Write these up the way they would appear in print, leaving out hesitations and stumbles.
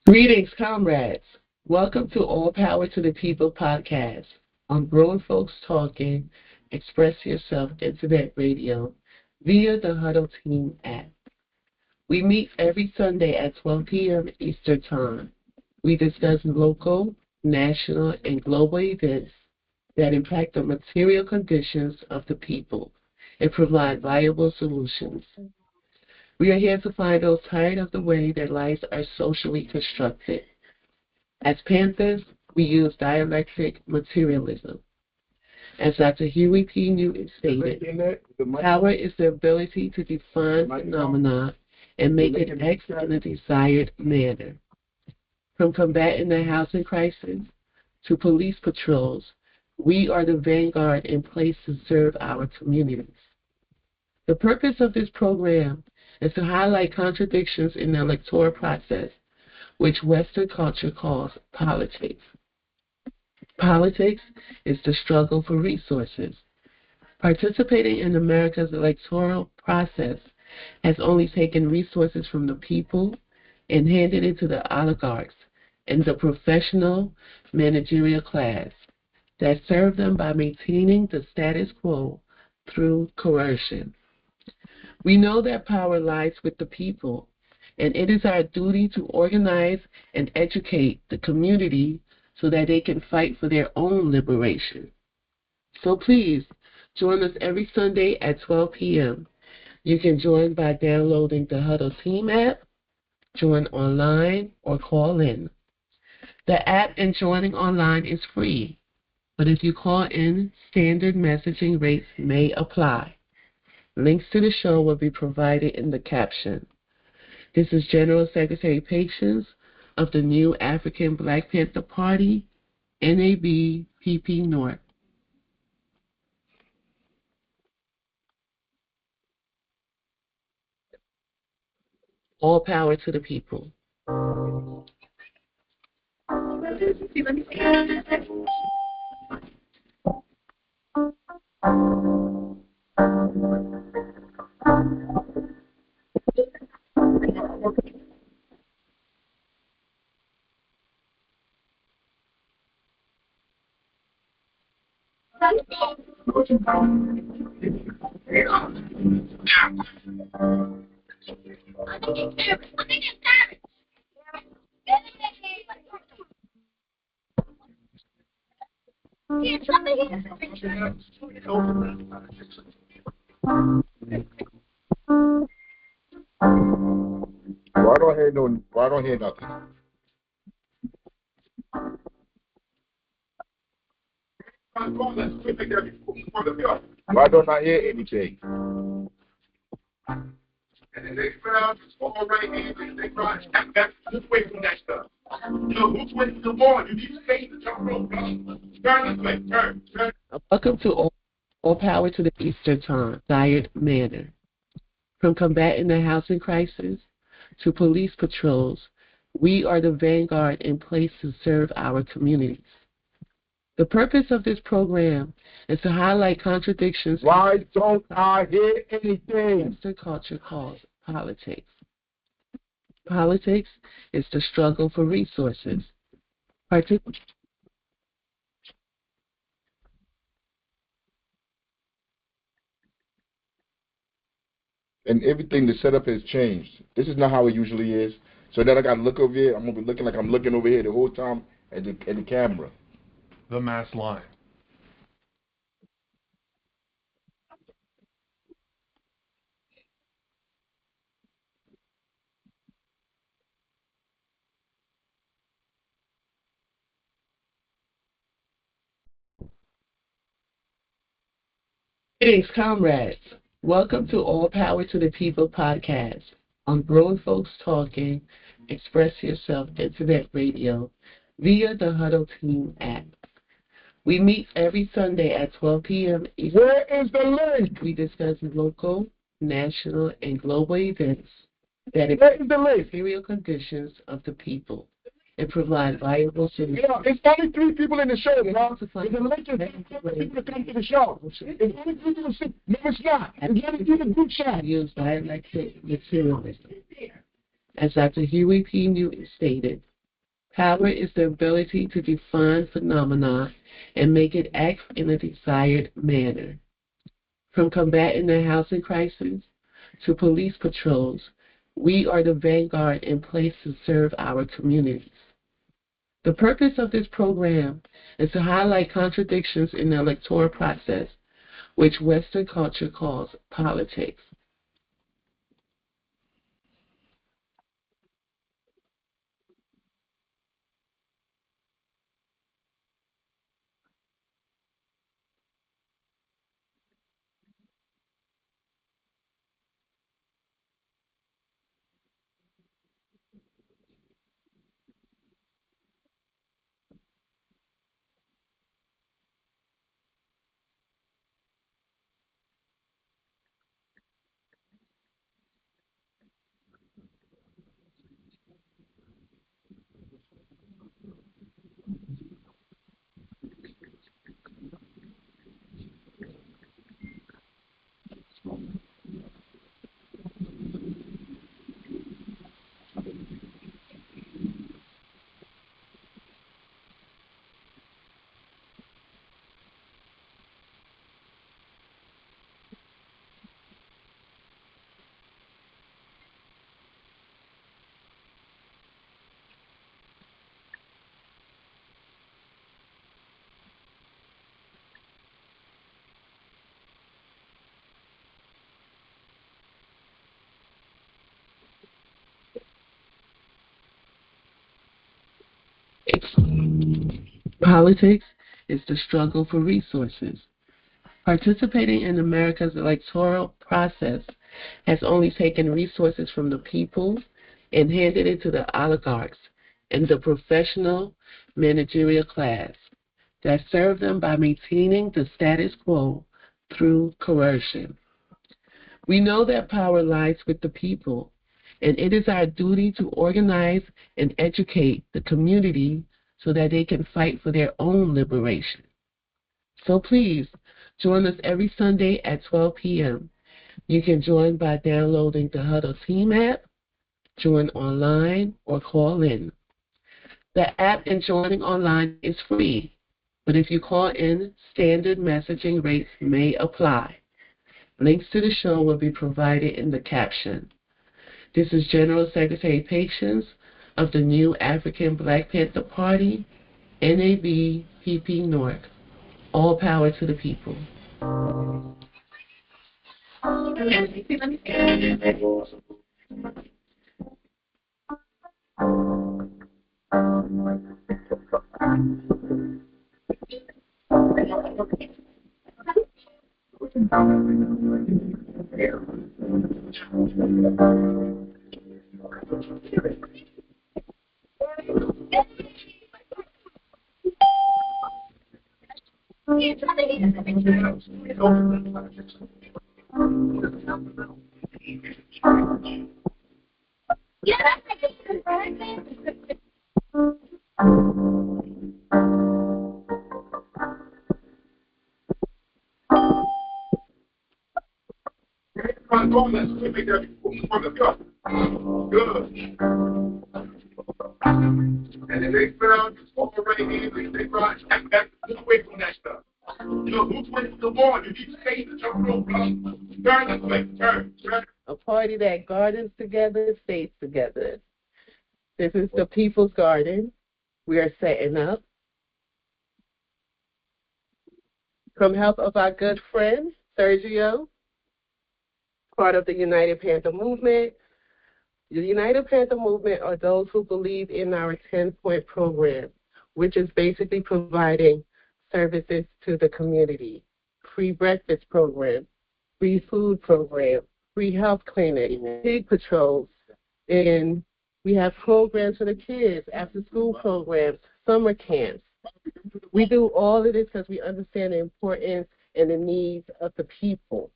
Greetings, comrades. Welcome to All Power to the People podcast on Growing Folks Talking, Express Yourself Internet Radio via the Huddle Team app. We meet every Sunday at 12 p.m. Eastern Time. We discuss local, national, and global events that impact the material conditions of the people and provide viable solutions. We are here to find those tired of the way their lives are socially constructed. As Panthers, we use dialectic materialism. As Dr. Huey P. Newton stated, power is the ability to define phenomena and make it act in a desired manner. From combating the housing crisis to police patrols, we are the vanguard in place to serve our communities. The purpose of this program is to highlight contradictions in the electoral process, which Western culture calls politics. Politics is the struggle for resources. Participating in America's electoral process has only taken resources from the people and handed it to the oligarchs and the professional managerial class that serve them by maintaining the status quo through coercion. We know that power lies with the people, and it is our duty to organize and educate the community so that they can fight for their own liberation. So please, join us every Sunday at 12 p.m. You can join by downloading the Huddle Team app, join online, or call in. The app and joining online is free, but if you call in, standard messaging rates may apply. Links to the show will be provided in the caption. This is General Secretary Patience of the new Afrikan Black Panther Party, NAB-PP North. All power to the people. Why don't hear nothing? Why don't I hear anything? And the next round is all right here. They cry. Move away from that stuff. Move away from the wall. You need to stay the top rope. Turn this way. Turn. Welcome to all Power to the Eastern Time, desired manner. From combating the housing crisis to police patrols, we are the vanguard in place to serve our communities. The purpose of this program is to highlight contradictions. Why don't I hear anything? Western culture calls politics. Politics is the struggle for resources. And everything, the setup has changed. This is not how it usually is. So then I got to look over here. I'm going to be looking like I'm looking over here the whole time at the camera. The mass line. Greetings, comrades. Welcome to All Power to the People podcast on Growing Folks Talking, Express Yourself Internet Radio via the Huddle Team app. We meet every Sunday at 12 p.m. Eastern. Where is the link? We discuss local, national, and global events that Where is the link? material conditions of the people and provide viable solutions. Yeah, it's only 3 people in the show, bro. There's a link is 3 people to come to the show. It's only 3 people to see. No, it's not. It's only 3 in the group chat. Use dialectic materialism. As Dr. Huey P. Newton stated, Power is the ability to define phenomena and make it act in a desired manner. From combating the housing crisis to police patrols, we are the vanguard in place to serve our communities. The purpose of this program is to highlight contradictions in the electoral process, which Western culture calls politics. Politics is the struggle for resources. Participating in America's electoral process has only taken resources from the people and handed it to the oligarchs and the professional managerial class that serve them by maintaining the status quo through coercion. We know that power lies with the people, and it is our duty to organize and educate the community so that they can fight for their own liberation. So please, join us every Sunday at 12 p.m. You can join by downloading the Huddle Team app, join online, or call in. The app and joining online is free, but if you call in, standard messaging rates may apply. Links to the show will be provided in the caption. This is General Secretary Patience of the new African Black Panther Party, NABPP North. All power to the people. Good. And then they found this over right here, they brought back away from that stuff. You know, who's waiting for the ball? You need to stay in the jump rope, turn this way, turn. A party that gardens together stays together. This is the People's Garden. We are setting up. From help of our good friend, Sergio, part of the United Panther Movement. The United Panther Movement are those who believe in our 10-point program, which is basically providing services to the community. Free breakfast program, free food program, free health clinic, pig patrols, and we have programs for the kids, after-school programs, summer camps. We do all of this because we understand the importance and the needs of the people.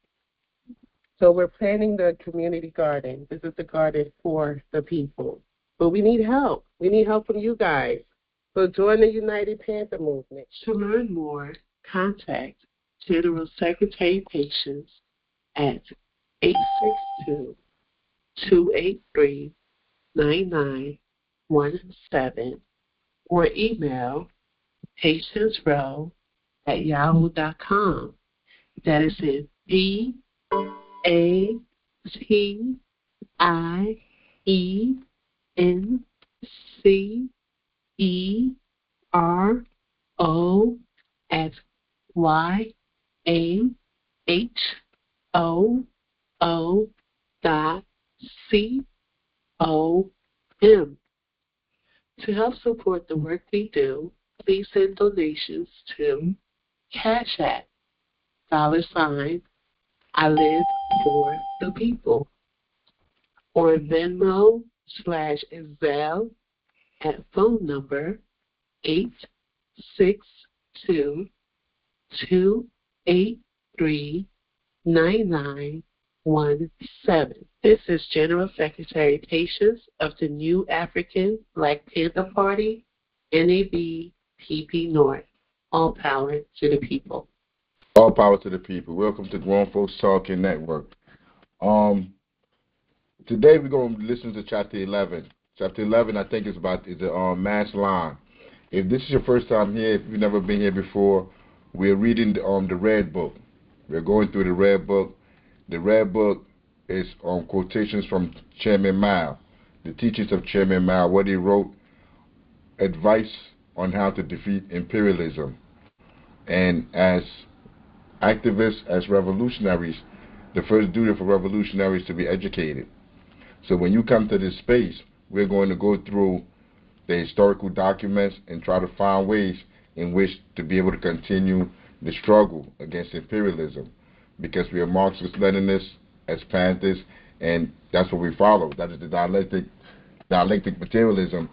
So we're planning the community garden. This is the garden for the people. But we need help. We need help from you guys. So join the United Panther Movement. To learn more, contact General Secretary Patience at 862-283-9917 or email patiencerow@yahoo.com. That is it. PANCEROW@yahoo.com. To help support the work we do, please send donations to Cash App, $, I live for the people, or Venmo/Zelle at phone number 862-283-9917. This is General Secretary Patience of the New African Black Panther Party, NAB/PP North. All power to the people. All power to the people. Welcome to Grown Folks Talking Network. Today we're going to listen to Chapter 11. Chapter 11, I think, is about the mass line. If this is your first time here, if you've never been here before, we're reading the Red Book. We're going through the Red Book. The Red Book is quotations from Chairman Mao, the teachings of Chairman Mao, what he wrote, advice on how to defeat imperialism. And as activists, as revolutionaries, the first duty for revolutionaries is to be educated. So when you come to this space, we're going to go through the historical documents and try to find ways in which to be able to continue the struggle against imperialism, because we are Marxist-Leninists as Panthers, and that's what we follow. That is the dialectic materialism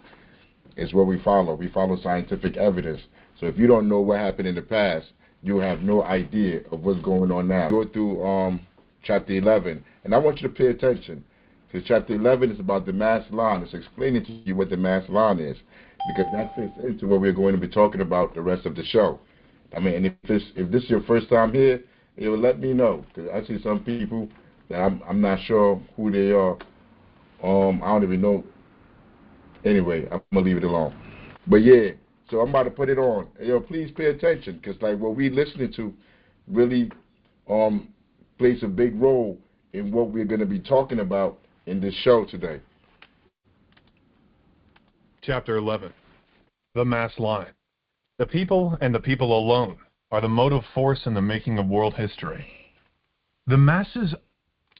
is what we follow. We follow scientific evidence. So if you don't know what happened in the past, you have no idea of what's going on now. Go through Chapter 11, and I want you to pay attention, because Chapter 11 is about the mass line. It's explaining to you what the mass line is, because that fits into what we're going to be talking about the rest of the show. I mean, and if this is your first time here, it will let me know, because I see some people that I'm not sure who they are. I don't even know. Anyway, I'm gonna leave it alone. But yeah, so I'm about to put it on. Yo, please pay attention, because like what we listening to really plays a big role in what we're going to be talking about in this show today. Chapter 11. The Mass Line. The people and the people alone are the motive force in the making of world history. The masses...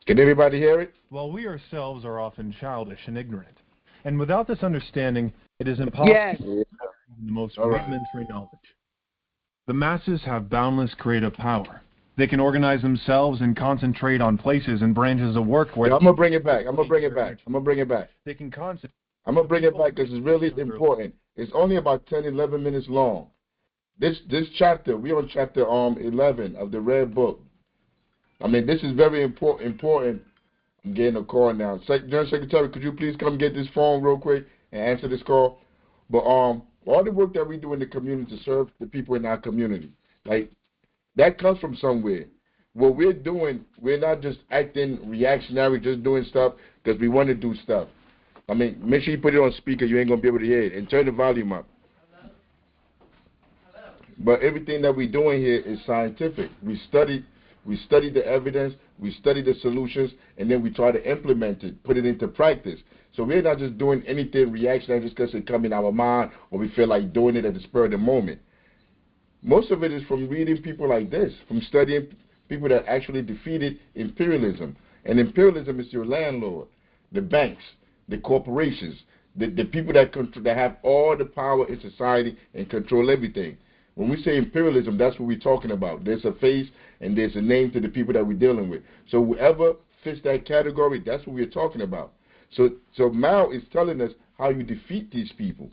Can everybody hear it? While we ourselves are often childish and ignorant, and without this understanding, it is impossible to acquire the most rudimentary knowledge. The masses have boundless creative power. They can organize themselves and concentrate on places and branches of work where... I'm going to bring it back. They can concentrate. I'm going to bring it back because it's really important. It's only about 10, 11 minutes long. This chapter, we're on Chapter 11 of the Red Book. I mean, this is very important. I'm getting a call now. General Secretary, could you please come get this phone real quick and answer this call? But all the work that we do in the community to serve the people in our community, like, that comes from somewhere. What we're doing, we're not just acting reactionary, just doing stuff because we want to do stuff. I mean, make sure you put it on speaker. You ain't going to be able to hear it. And turn the volume up. But everything that we're doing here is scientific. We study the evidence, we study the solutions, and then we try to implement it, put it into practice. So we're not just doing anything reactionary just because it comes in our mind or we feel like doing it at the spur of the moment. Most of it is from reading people like this, from studying people that actually defeated imperialism. And imperialism is your landlord, the banks, the corporations, the people that have all the power in society and control everything. When we say imperialism, that's what we're talking about. There's a face and there's a name to the people that we're dealing with. So whoever fits that category, that's what we're talking about. So Mao is telling us how you defeat these people.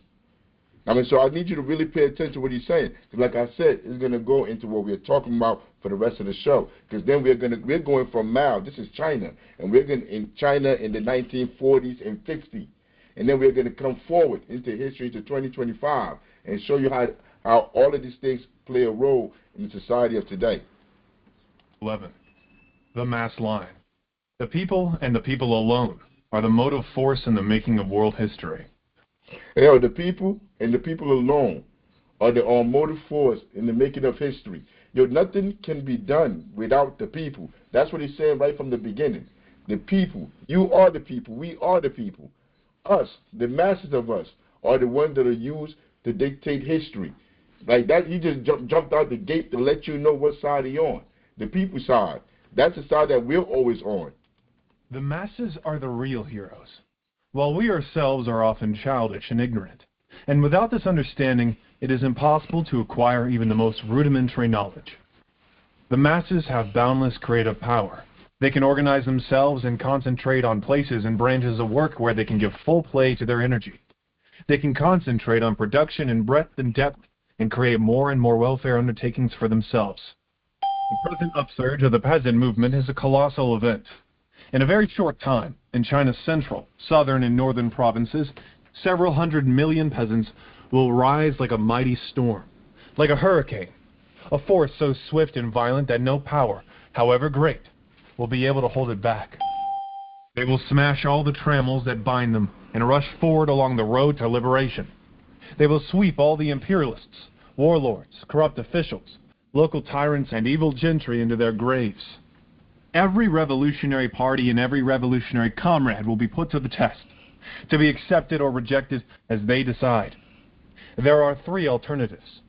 I mean, so I need you to really pay attention to what he's saying. Because like I said, it's going to go into what we're talking about for the rest of the show. Because then we're going from Mao. This is China. And we're going in China in the 1940s and 50s. And then we're going to come forward into history to 2025 and show you how all of these things play a role in the society of today. 11. The Mass Line. The people and the people alone are the motive force in the making of world history. Yo, the people and the people alone are the motive force in the making of history. Yo, nothing can be done without the people. That's what he's saying right from the beginning. The people. You are the people. We are the people. Us, the masses of us, are the ones that are used to dictate history. Like that, he just jumped out the gate to let you know what side he's on. The people side. That's the side that we're always on. The masses are the real heroes, while we ourselves are often childish and ignorant. And without this understanding, it is impossible to acquire even the most rudimentary knowledge. The masses have boundless creative power. They can organize themselves and concentrate on places and branches of work where they can give full play to their energy. They can concentrate on production in breadth and depth and create more and more welfare undertakings for themselves. The present upsurge of the peasant movement is a colossal event. In a very short time, in China's central, southern, and northern provinces, several 100 million peasants will rise like a mighty storm, like a hurricane, a force so swift and violent that no power, however great, will be able to hold it back. They will smash all the trammels that bind them and rush forward along the road to liberation. They will sweep all the imperialists, warlords, corrupt officials, local tyrants, and evil gentry into their graves. Every revolutionary party and every revolutionary comrade will be put to the test, to be accepted or rejected as they decide. There are three alternatives: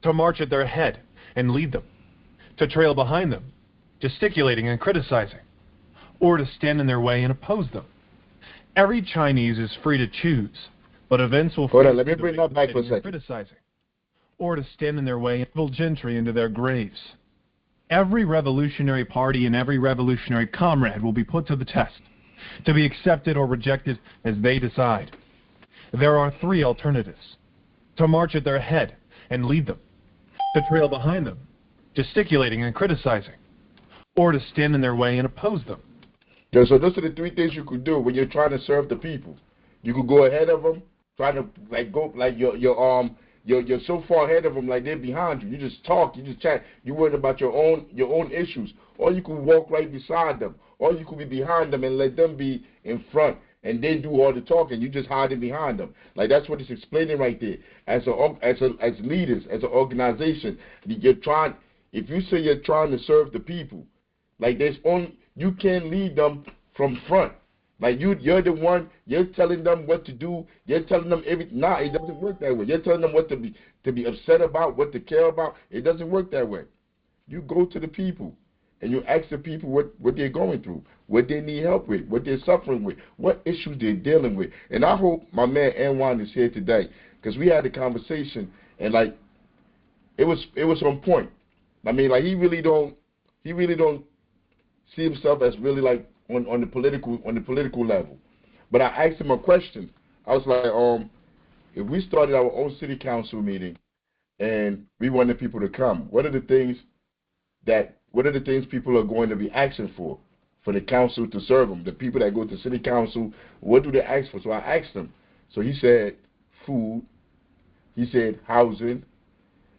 to march at their head and lead them, to trail behind them, gesticulating and criticizing, or to stand in their way and oppose them. Every Chinese is free to choose, but events will Hold on, let me bring that back for a second. Criticizing, or to stand in their way and evil gentry into their graves. Every revolutionary party and every revolutionary comrade will be put to the test, to be accepted or rejected as they decide. There are three alternatives: to march at their head and lead them, to trail behind them, gesticulating and criticizing, or to stand in their way and oppose them. Yeah, so those are the three things you could do when you're trying to serve the people. You could go ahead of them, trying to go you're so far ahead of them, like they're behind you. You just talk, you just chat. You're worried about your own issues. Or you could walk right beside them. Or you could be behind them and let them be in front, and they do all the talking. You just hiding behind them. Like that's what it's explaining right there. As leaders, as an organization, you're trying. If you say you're trying to serve the people, like you can't lead them from front. Like you're the one, you're telling them what to do, you're telling them everything. Nah, it doesn't work that way. You're telling them what to be upset about, what to care about. It doesn't work that way. You go to the people and you ask the people what they're going through, what they need help with, what they're suffering with, what issues they're dealing with. And I hope my man Anwan is here today, because we had a conversation and like it was on point. I mean, like he really don't see himself as really like on the political level. But I asked him a question. I was like, if we started our own city council meeting and we wanted people to come, what are the things people are going to be asking for the council to serve them? The people that go to city council, what do they ask for? So I asked him. So he said food, he said housing,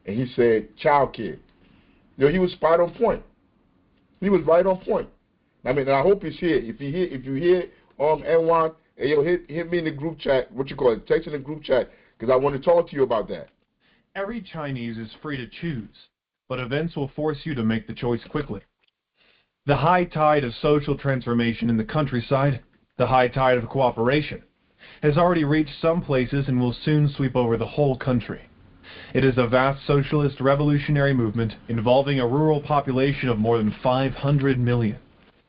and he said child care. You know, he was spot on point. He was right on point. I mean, and I hope he's here. If you hear N1, hey, yo, hit me in the group chat. What you call it? Text in the group chat, because I want to talk to you about that. Every Chinese is free to choose, but events will force you to make the choice quickly. The high tide of social transformation in the countryside, the high tide of cooperation, has already reached some places and will soon sweep over the whole country. It is a vast socialist revolutionary movement involving a rural population of more than 500 million.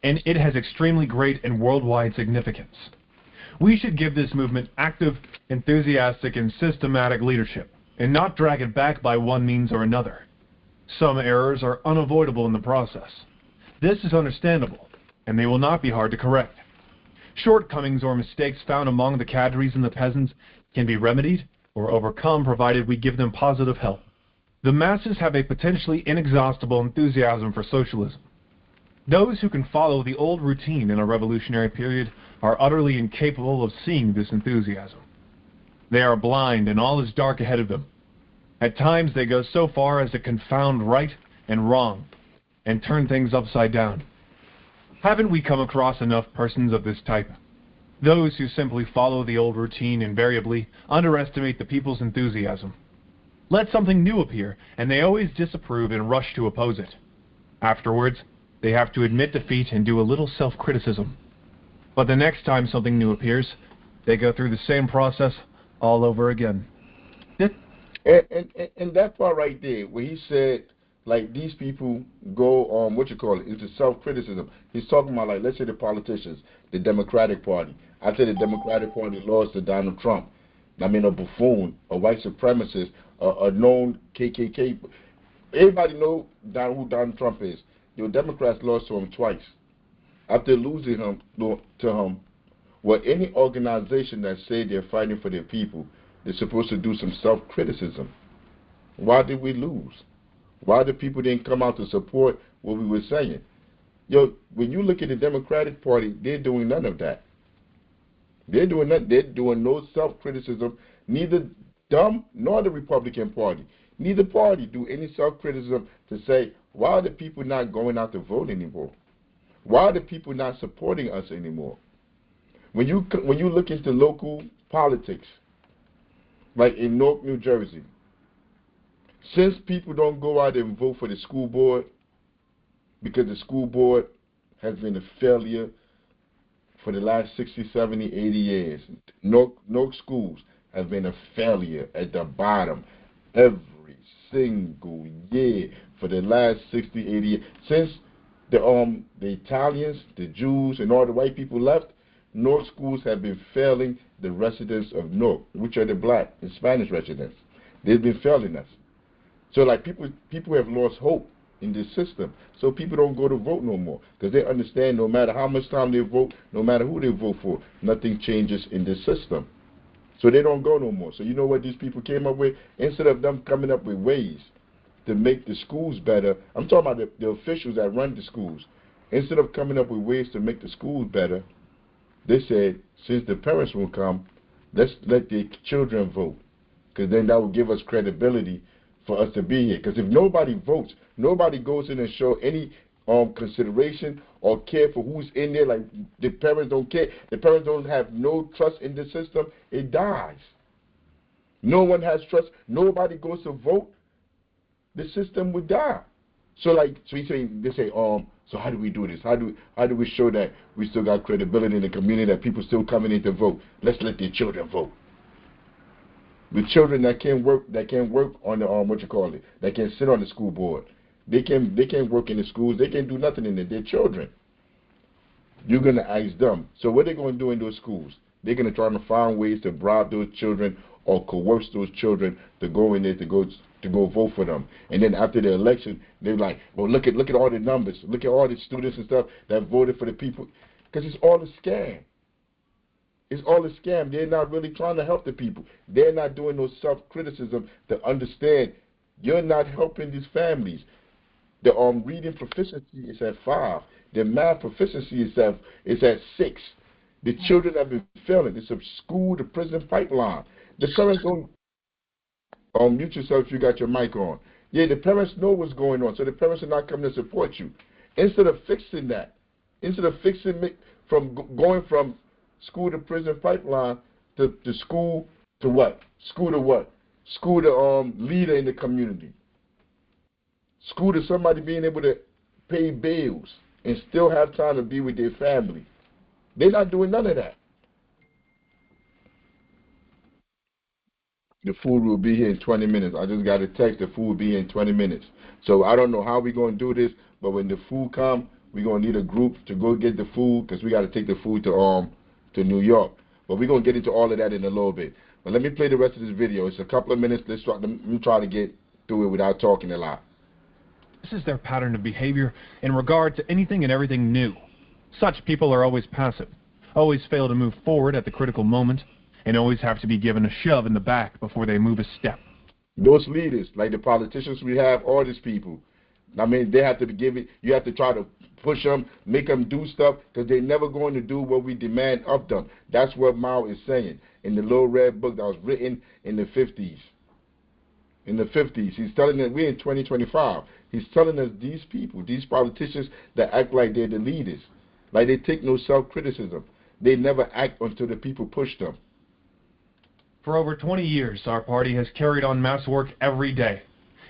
And it has extremely great and worldwide significance. We should give this movement active, enthusiastic, and systematic leadership, and not drag it back by one means or another. Some errors are unavoidable in the process. This is understandable, and they will not be hard to correct. Shortcomings or mistakes found among the cadres and the peasants can be remedied or overcome provided we give them positive help. The masses have a potentially inexhaustible enthusiasm for socialism. Those who can follow the old routine in a revolutionary period are utterly incapable of seeing this enthusiasm. They are blind and all is dark ahead of them. At times they go so far as to confound right and wrong and turn things upside down. Haven't we come across enough persons of this type? Those who simply follow the old routine invariably underestimate the people's enthusiasm. Let something new appear, and they always disapprove and rush to oppose it. Afterwards, they have to admit defeat and do a little self-criticism. But the next time something new appears, they go through the same process all over again. And that part right there, where he said, like, these people go on, into self-criticism. He's talking about, like, let's say the politicians, the Democratic Party. I say the Democratic Party lost to Donald Trump. I mean, a buffoon, a white supremacist, a known KKK. Everybody know who Donald Trump is. Your Democrats lost to him twice. After losing to him, well, any organization that say they're fighting for their people, they're supposed to do some self-criticism. Why did we lose? Why the people didn't come out to support what we were saying? Yo, when you look at the Democratic Party, they're doing none of that. They're doing no self-criticism. Neither them nor the Republican Party. Neither party do any self-criticism to say, why are the people not going out to vote anymore? Why are the people not supporting us anymore? When you look into local politics, like in Newark, New Jersey, since people don't go out and vote for the school board, because the school board has been a failure for the last 60, 70, 80 years. Newark schools have been a failure at the bottom every single year for the last 60, 80 years. Since the Italians, the Jews, and all the white people left, Newark schools have been failing the residents of Newark, which are the black and Spanish residents. They've been failing us. So, like, people have lost hope in this system. So people don't go to vote no more because they understand no matter how much time they vote, no matter who they vote for, nothing changes in this system. So they don't go no more. So you know what these people came up with? Instead of them coming up with ways to make the schools better, I'm talking about the officials that run the schools. Instead of coming up with ways to make the schools better, they said, since the parents won't come, let's let the children vote, because then that will give us credibility for us to be here. Because if nobody votes, nobody goes in and show any consideration or care for who's in there, like the parents don't care, the parents don't have no trust in the system, it dies. No one has trust, nobody goes to vote, the system would die. So they say, so how do we do this? How do we show that we still got credibility in the community, that people still coming in to vote? Let's let their children vote. The children that can't work on the that can sit on the school board. They can't work in the schools, they can't do nothing in there. They're children. You're gonna ask them. So what they're gonna do in those schools? They're gonna try to find ways to bribe those children or coerce those children to go in there to go vote for them. And then after the election, they're like, well, look at all the numbers, look at all the students and stuff that voted for the people, because it's all a scam. It's all a scam. They're not really trying to help the people. They're not doing no self-criticism to understand you're not helping these families. The reading proficiency is at 5. The math proficiency is at 6. The children have been failing. It's a school to prison pipeline. The parents don't mute yourself if you got your mic on. Yeah, the parents know what's going on, so the parents are not coming to support you. Instead of fixing that, going from school to prison pipeline to school to what? School to what? School to leader in the community. School to somebody being able to pay bills and still have time to be with their family. They're not doing none of that. The food will be here in 20 minutes. I just got a text, the food will be here in 20 minutes. So I don't know how we're going to do this, but when the food comes, we're going to need a group to go get the food, because we got to take the food to New York. But we're going to get into all of that in a little bit. But let me play the rest of this video. It's a couple of minutes. Let me try to get through it without talking a lot. This is their pattern of behavior in regard to anything and everything new. Such people are always passive, always fail to move forward at the critical moment, and always have to be given a shove in the back before they move a step. Those leaders, like the politicians we have, all these people, I mean, they have to give it, you have to try to push them, make them do stuff, because they're never going to do what we demand of them. That's what Mao is saying in the Little Red Book that was written in the 50s. In the 50s, he's telling us, we're in 2025, he's telling us these people, these politicians that act like they're the leaders, like they take no self-criticism. they never act until the people push them. For over 20 years, our party has carried on mass work every day.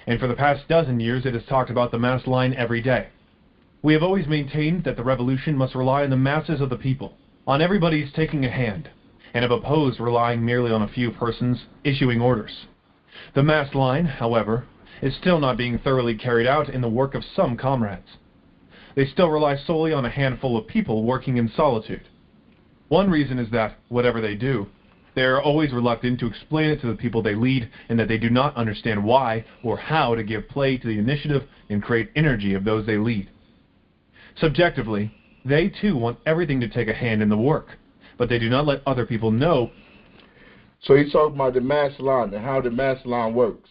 And for the past dozen years, it has talked about the mass line every day. We have always maintained that the revolution must rely on the masses of the people, on everybody's taking a hand, and have opposed relying merely on a few persons issuing orders. The mass line, however, is still not being thoroughly carried out in the work of some comrades. They still rely solely on a handful of people working in solitude. One reason is that, whatever they do, they are always reluctant to explain it to the people they lead, and that they do not understand why or how to give play to the initiative and create energy of those they lead. Subjectively, they too want everything to take a hand in the work, but they do not let other people know. So he's talking about the mass line and how the mass line works.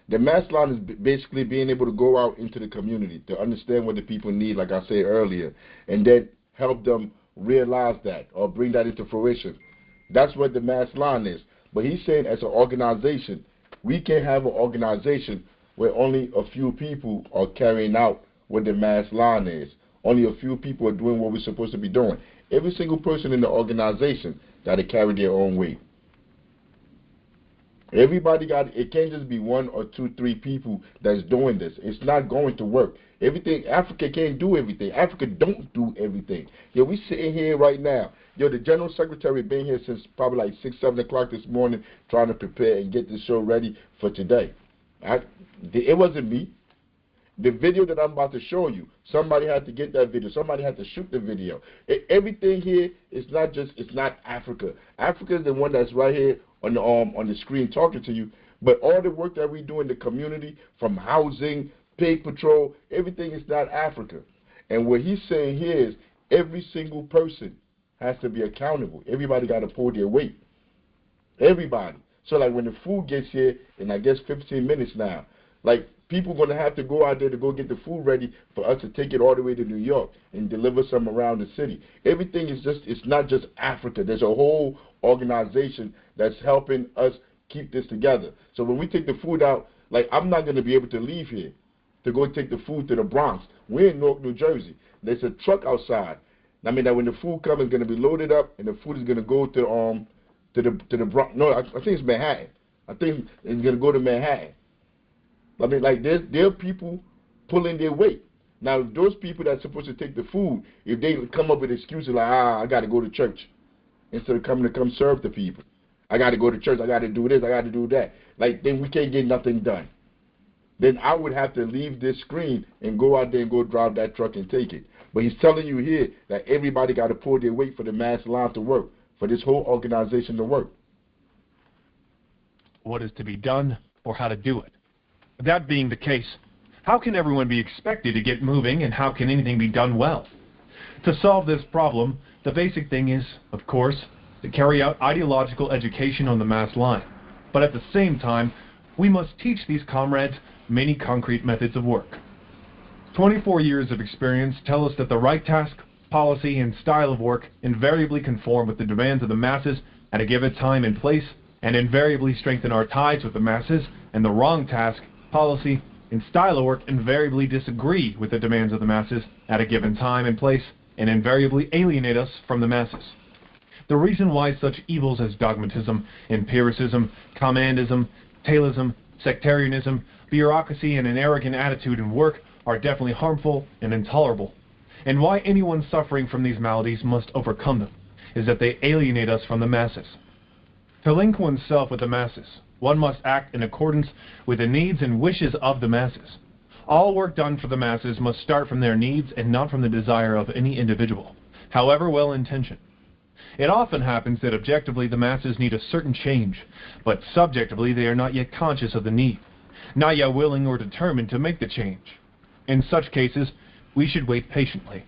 The mass line is basically being able to go out into the community to understand what the people need, like I said earlier, and then help them realize that or bring that into fruition. That's what the mass line is. But he's saying as an organization, we can't have an organization where only a few people are carrying out what the mass line is. Only a few people are doing what we're supposed to be doing. Every single person in the organization got to carry their own weight. Everybody it can't just be 1 or 2, 3 people that's doing this. It's not going to work. Africa can't do everything. Africa don't do everything. Yo, we sitting here right now. Yo, the General Secretary been here since probably like 6, 7 o'clock this morning trying to prepare and get the show ready for today. It wasn't me. The video that I'm about to show you, somebody had to get that video. Somebody had to shoot the video. Everything here is it's not Africa. Africa is the one that's right here on the screen talking to you. But all the work that we do in the community, from housing, pig patrol, everything is not Africa. And what he's saying here is every single person has to be accountable. Everybody got to pull their weight. Everybody. So like when the food gets here in I guess 15 minutes now, like people are going to have to go out there to go get the food ready for us to take it all the way to New York and deliver some around the city. Everything is it's not just Africa. There's a whole organization that's helping us keep this together. So when we take the food out, like I'm not going to be able to leave here to go take the food to the Bronx. We're in Newark, New Jersey. There's a truck outside. I mean that when the food comes, it's going to be loaded up and the food is going to go to the Bronx. No, I think it's Manhattan. I think it's going to go to Manhattan. I mean, like, there are people pulling their weight. Now, those people that's supposed to take the food, if they come up with excuses like, I got to go to church, instead of coming to come serve the people. I got to go to church, I got to do this, I got to do that. Like, then we can't get nothing done. Then I would have to leave this screen and go out there and go drive that truck and take it. But he's telling you here that everybody got to pull their weight for the mass line to work, for this whole organization to work. What is to be done or how to do it? That being the case, how can everyone be expected to get moving and how can anything be done well? To solve this problem, the basic thing is, of course, to carry out ideological education on the mass line. But at the same time, we must teach these comrades many concrete methods of work. 24 years of experience tell us that the right task, policy, and style of work invariably conform with the demands of the masses at a given time and place, and invariably strengthen our ties with the masses, and the wrong task, policy, and style of work invariably disagree with the demands of the masses at a given time and place, and invariably alienate us from the masses. The reason why such evils as dogmatism, empiricism, commandism, tailism, sectarianism, bureaucracy, and an arrogant attitude in work are definitely harmful and intolerable, and why anyone suffering from these maladies must overcome them, is that they alienate us from the masses. To link oneself with the masses, one must act in accordance with the needs and wishes of the masses. All work done for the masses must start from their needs and not from the desire of any individual, however well-intentioned. It often happens that objectively the masses need a certain change, but subjectively they are not yet conscious of the need, not yet willing or determined to make the change. In such cases, we should wait patiently.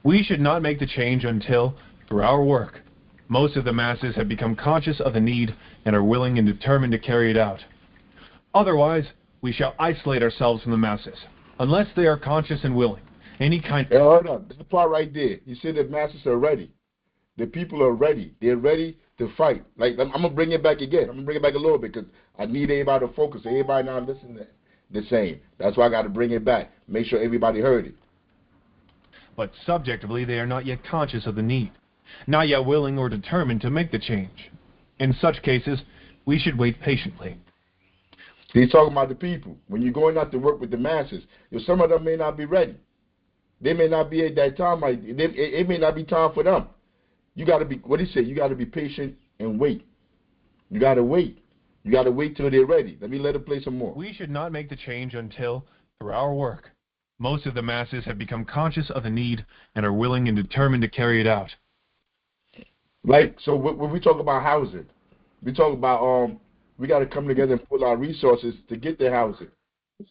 We should not make the change until, through our work, most of the masses have become conscious of the need and are willing and determined to carry it out. Otherwise, we shall isolate ourselves from the masses, unless they are conscious and willing. Any kind of... Hold on. This is the part right there. You said the masses are ready. The people are ready. They're ready to fight. Like, I'm going to bring it back again. I'm going to bring it back a little bit because I need everybody to focus. Everybody not listening to the same. That's why I got to bring it back. Make sure everybody heard it. But subjectively, they are not yet conscious of the need, not yet willing or determined to make the change. In such cases, we should wait patiently. He's talking about the people. When you're going out to work with the masses, some of them may not be ready. They may not be at that time. It may not be time for them. You got to be, what he said, you got to be patient and wait. You got to wait. You got to wait till they're ready. Let it play some more. We should not make the change until, through our work, most of the masses have become conscious of the need and are willing and determined to carry it out. So when we talk about housing, we talk about we got to come together and pull our resources to get the housing.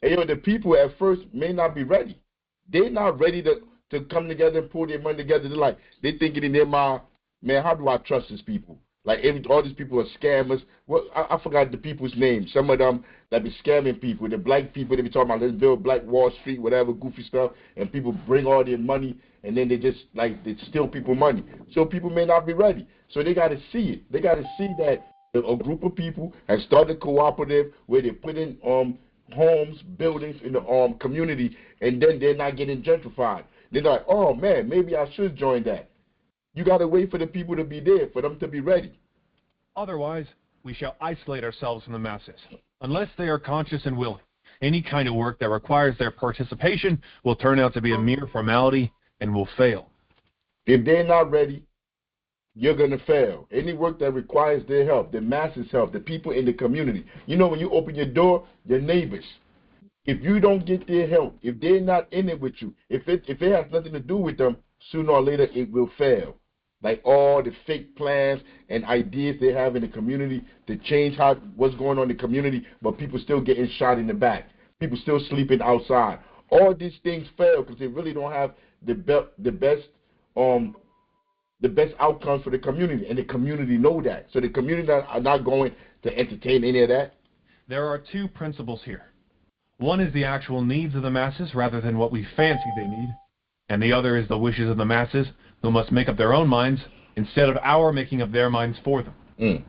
And the people at first may not be ready. They're not ready to come together and pull their money together. They're thinking in their mind, man, how do I trust these people? All these people are scammers. Well, I forgot the people's names. Some of them that be scamming people. The black people, they be talking about, let's build Black Wall Street, whatever, goofy stuff, and people bring all their money, and then they just, they steal people money. So people may not be ready. So they got to see it. They got to see that a group of people has started a cooperative where they put in homes, buildings in the community, and then they're not getting gentrified. They're like, oh, man, maybe I should join that. You got to wait for the people to be there, for them to be ready. Otherwise, we shall isolate ourselves from the masses. Unless they are conscious and willing, any kind of work that requires their participation will turn out to be a mere formality and will fail. If they're not ready, you're going to fail. Any work that requires their help, the masses' help, the people in the community. When you open your door, your neighbors. If you don't get their help, if they're not in it with you, if it has nothing to do with them, sooner or later it will fail. Like all the fake plans and ideas they have in the community to change what's going on in the community, but people still getting shot in the back. People still sleeping outside. All these things fail because they really don't have the best outcomes for the community, and the community know that. So the community are not going to entertain any of that. There are two principles here. One is the actual needs of the masses rather than what we fancy they need, and the other is the wishes of the masses, who must make up their own minds instead of our making up their minds for them.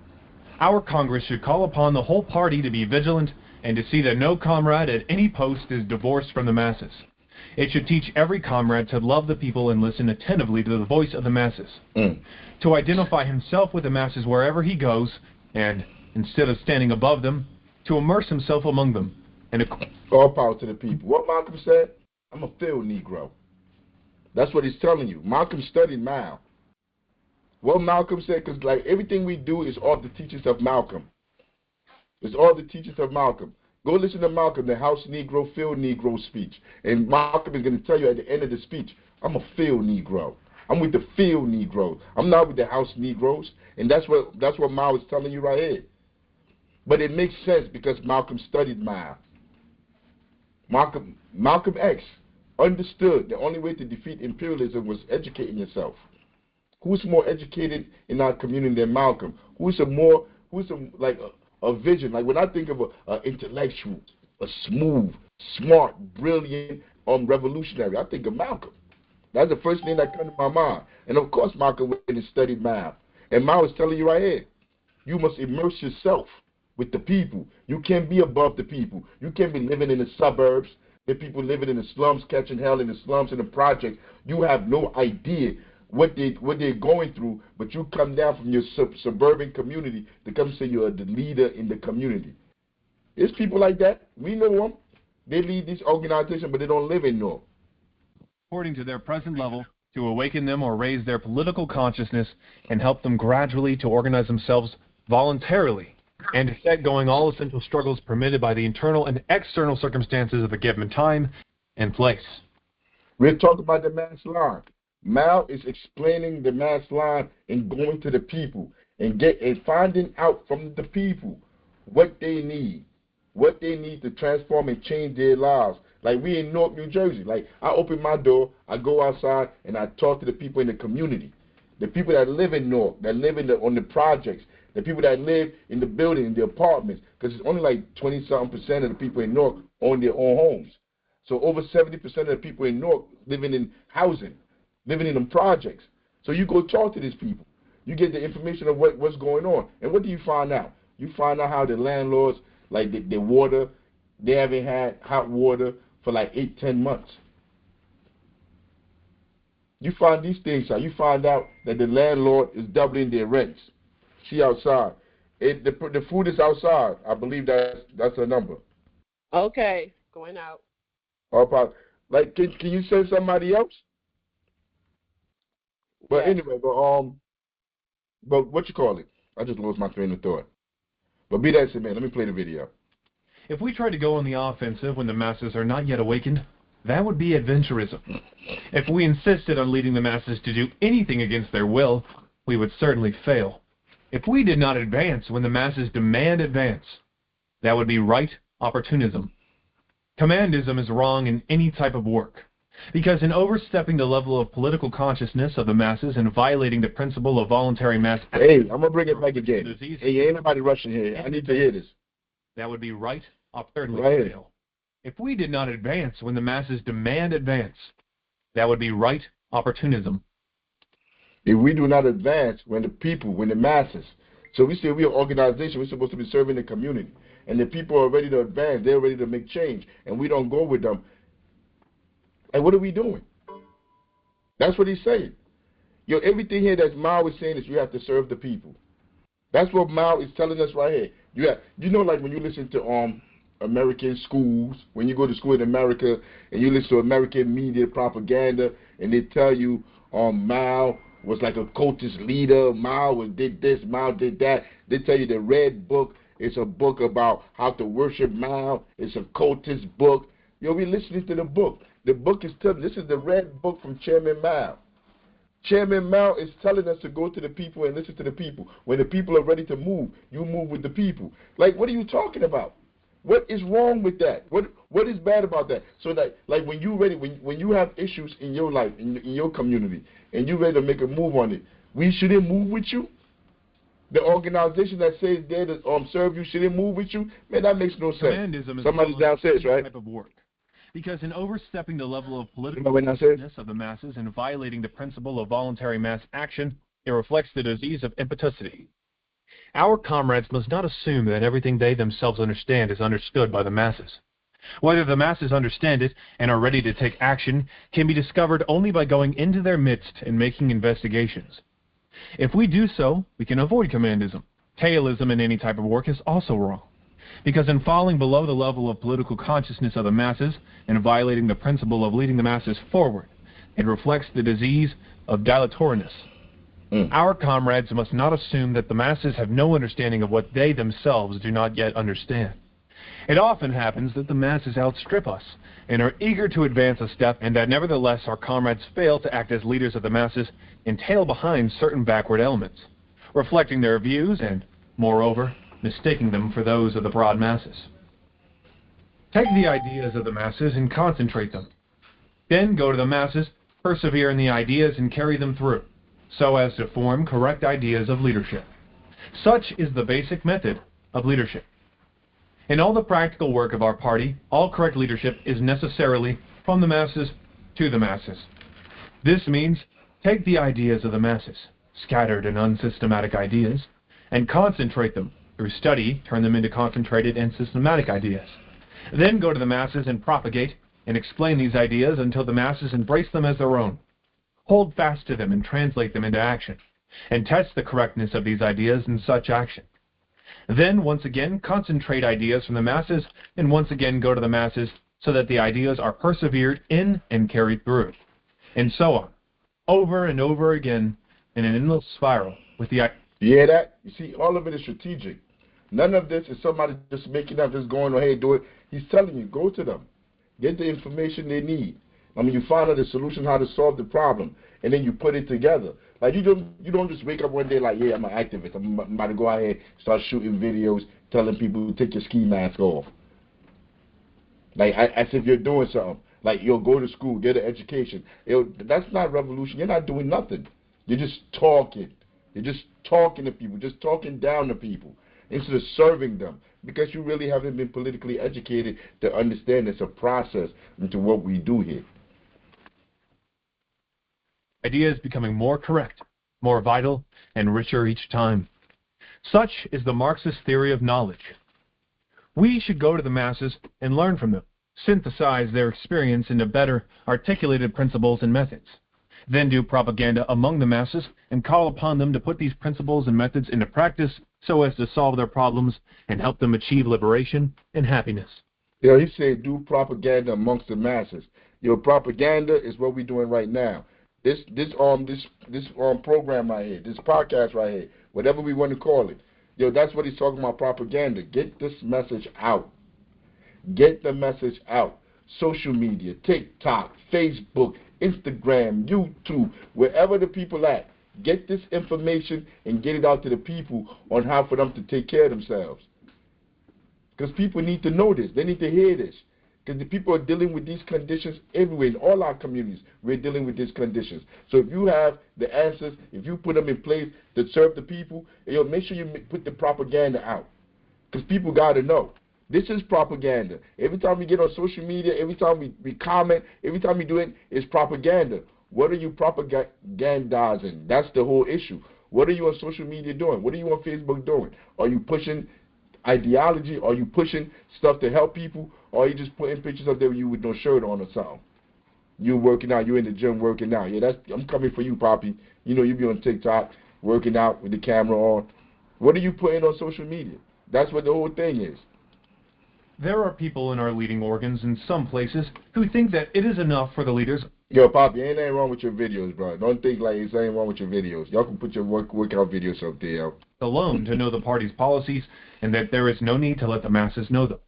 Our Congress should call upon the whole party to be vigilant and to see that no comrade at any post is divorced from the masses. It should teach every comrade to love the people and listen attentively to the voice of the masses, to identify himself with the masses wherever he goes, and, instead of standing above them, to immerse himself among them. And all power to the people. What Malcolm said, I'm a field Negro. That's what he's telling you. Malcolm studied Mal. What Malcolm said, because everything we do is all the teachings of Malcolm. It's all the teachings of Malcolm. Go listen to Malcolm, the House Negro, Field Negro speech. And Malcolm is going to tell you at the end of the speech, I'm a field Negro. I'm with the field Negroes. I'm not with the House Negroes. And that's what Mal is telling you right here. But it makes sense because Malcolm studied Mal. Malcolm X understood the only way to defeat imperialism was educating yourself. Who's more educated in our community than Malcolm? Who's a vision? Like when I think of an intellectual, a smooth, smart, brilliant, revolutionary, I think of Malcolm. That's the first thing that comes to my mind. And of course, Malcolm went and studied Mal. And Mal is telling you right here, you must immerse yourself with the people. You can't be above the people. You can't be living in the suburbs. The people living in the slums, catching hell in the slums, in the projects. You have no idea what they're going through, but you come down from your suburban community to come say you're the leader in the community. There's people like that. We know them. They lead this organization, but they don't live in North. According to their present level, to awaken them or raise their political consciousness and help them gradually to organize themselves voluntarily and to set going all essential struggles permitted by the internal and external circumstances of a given time and place. We're talking about the mass line. Mal is explaining the mass line and going to the people and finding out from the people what they need to transform and change their lives. Like we in North New Jersey. Like I open my door, I go outside, and I talk to the people in the community, the people that live in North, that live on the projects, the people that live in the building, in the apartments, because it's only like 20-something% of the people in North own their own homes. So over 70% of the people in North living in housing, living in them projects. So you go talk to these people. You get the information of what's going on. And what do you find out? You find out how the landlords, like the water, they haven't had hot water for like 8-10 months. You find these things out. You find out that the landlord is doubling their rents. See outside. The food is outside. I believe that's a number. Okay, going out. Like, can you send somebody else? But Yes. anyway, but what you call it? I just lost my train of thought. But be that said, man, let me play the video. If we try to go on the offensive when the masses are not yet awakened, that would be adventurism. If we insisted on leading the masses to do anything against their will, we would certainly fail. If we did not advance when the masses demand advance, that would be right opportunism. Commandism is wrong in any type of work, because in overstepping the level of political consciousness of the masses and violating the principle of voluntary mass action... Hey, I'm going to bring it back again. Hey, ain't nobody rushing here. I need to hear this. That would be right opportunism. Right. Fail. If we did not advance when the masses demand advance, that would be right opportunism. If we do not advance when the masses, so we say we're an organization, we're supposed to be serving the community, and the people are ready to advance, they're ready to make change, and we don't go with them. And what are we doing? That's what he's saying. Everything here that Mao is saying is you have to serve the people. That's what Mao is telling us right here. Like when you listen to American schools, when you go to school in America and you listen to American media propaganda, and they tell you Mao was like a cultist leader, Mao did this, Mao did that. They tell you the Red Book is a book about how to worship Mao. It's a cultist book. We're listening to the book. The book is telling, this is the Red Book from Chairman Mao. Chairman Mao is telling us to go to the people and listen to the people. When the people are ready to move, you move with the people. Like, what are you talking about? What is wrong with that? What is bad about that? So that, like, when you ready, when you have issues in your life, in your community, and you're ready to make a move on it, we shouldn't move with you? The organization that says they're to serve you shouldn't move with you? Man, that makes no sense. Commandism is somebody's downstairs, right? Type of work. Because in overstepping the level of political consciousness of the masses and violating the principle of voluntary mass action, it reflects the disease of impetuosity. Our comrades must not assume that everything they themselves understand is understood by the masses. Whether the masses understand it and are ready to take action can be discovered only by going into their midst and making investigations. If we do so, we can avoid commandism. Tailism in any type of work is also wrong, because in falling below the level of political consciousness of the masses and violating the principle of leading the masses forward, it reflects the disease of dilatoriness. Our comrades must not assume that the masses have no understanding of what they themselves do not yet understand. It often happens that the masses outstrip us and are eager to advance a step, and that nevertheless our comrades fail to act as leaders of the masses and tail behind certain backward elements, reflecting their views and, moreover, mistaking them for those of the broad masses. Take the ideas of the masses and concentrate them. Then go to the masses, persevere in the ideas and carry them through, so as to form correct ideas of leadership. Such is the basic method of leadership. In all the practical work of our party, all correct leadership is necessarily from the masses to the masses. This means take the ideas of the masses, scattered and unsystematic ideas, and concentrate them. Through study, turn them into concentrated and systematic ideas. Then go to the masses and propagate and explain these ideas until the masses embrace them as their own. Hold fast to them and translate them into action, and test the correctness of these ideas in such action. Then, once again, concentrate ideas from the masses, and once again go to the masses so that the ideas are persevered in and carried through. And so on, over and over again, in an endless spiral with the ideas. You hear that? You see, all of it is strategic. None of this is somebody just making up, just going, hey, do it. He's telling you, go to them. Get the information they need. I mean, you find out the solution, how to solve the problem, and then you put it together. Like, you don't just wake up one day like, yeah, I'm an activist. I'm about to go out here and start shooting videos, telling people to take your ski mask off. Like, as if you're doing something. Like, you'll go to school, get an education. That's not revolution. You're not doing nothing. You're just talking. You're just talking to people, just talking down to people instead of serving them, because you really haven't been politically educated to understand it's a process into what we do here. Ideas becoming more correct, more vital, and richer each time. Such is the Marxist theory of knowledge. We should go to the masses and learn from them, synthesize their experience into better articulated principles and methods. then do propaganda among the masses and call upon them to put these principles and methods into practice so as to solve their problems and help them achieve liberation and happiness. You know, he said do propaganda amongst the masses. Your propaganda is what we're doing right now. This program right here, this podcast right here, whatever we want to call it. Yo, that's what he's talking about, propaganda. Get this message out. Get the message out. Social media, TikTok, Facebook, Instagram, YouTube, wherever the people at. Get this information and get it out to the people on how for them to take care of themselves. Because people need to know this. They need to hear this. Because the people are dealing with these conditions everywhere. In all our communities, we're dealing with these conditions. So if you have the answers, if you put them in place to serve the people, make sure you put the propaganda out. Because people got to know. This is propaganda. Every time we get on social media, every time we comment, every time we do it, it's propaganda. What are you propagandizing? That's the whole issue. What are you on social media doing? What are you on Facebook doing? Are you pushing ideology? Are you pushing stuff to help people? Or are you just putting pictures up there with you with no shirt on or something? You working out, you in the gym working out. Yeah, I'm coming for you, Poppy. You know, you be on TikTok working out with the camera on. What are you putting on social media? That's what the whole thing is. There are people in our leading organs in some places who think that it is enough for the leaders. Yo, Poppy, ain't anything wrong with your videos, bro. Don't think like there's anything wrong with your videos. Y'all can put your workout videos up there, yo. Alone to know the party's policies and that there is no need to let the masses know them.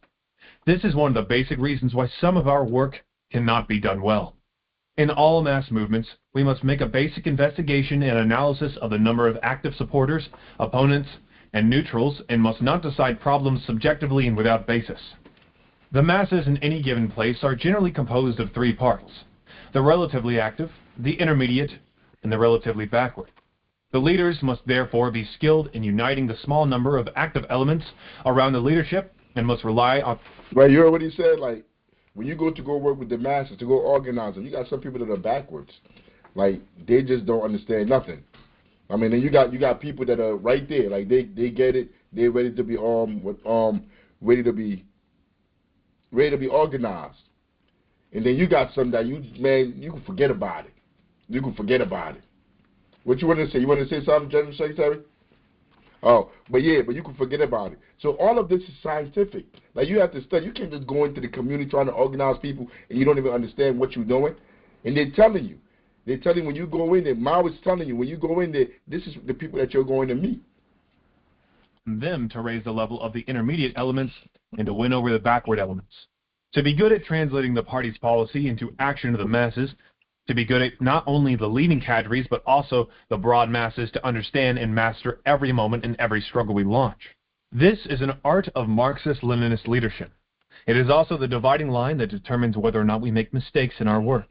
This is one of the basic reasons why some of our work cannot be done well. In all mass movements, we must make a basic investigation and analysis of the number of active supporters, opponents, and neutrals, and must not decide problems subjectively and without basis. The masses in any given place are generally composed of three parts: the relatively active, the intermediate, and the relatively backward. The leaders must therefore be skilled in uniting the small number of active elements around the leadership and must rely on... Right, you heard what he said? Like, when you go work with the masses, to go organize them, you got some people that are backwards. Like, they just don't understand nothing. I mean, and you got people that are right there. Like, they get it. They're ready to be ready to be organized. And then you got some that you can forget about it. You can forget about it. What you want to say? You want to say something, General Secretary? Oh, but you can forget about it. So all of this is scientific. Like, you have to study. You can't just go into the community trying to organize people and you don't even understand what you're doing. And they're telling you. They're telling you when you go in there, Mao is telling you, when you go in there, this is the people that you're going to meet. Them to raise the level of the intermediate elements and to win over the backward elements. To be good at translating the party's policy into action of the masses, to be good at not only the leading cadres, but also the broad masses to understand and master every moment and every struggle we launch. This is an art of Marxist-Leninist leadership. It is also the dividing line that determines whether or not we make mistakes in our work.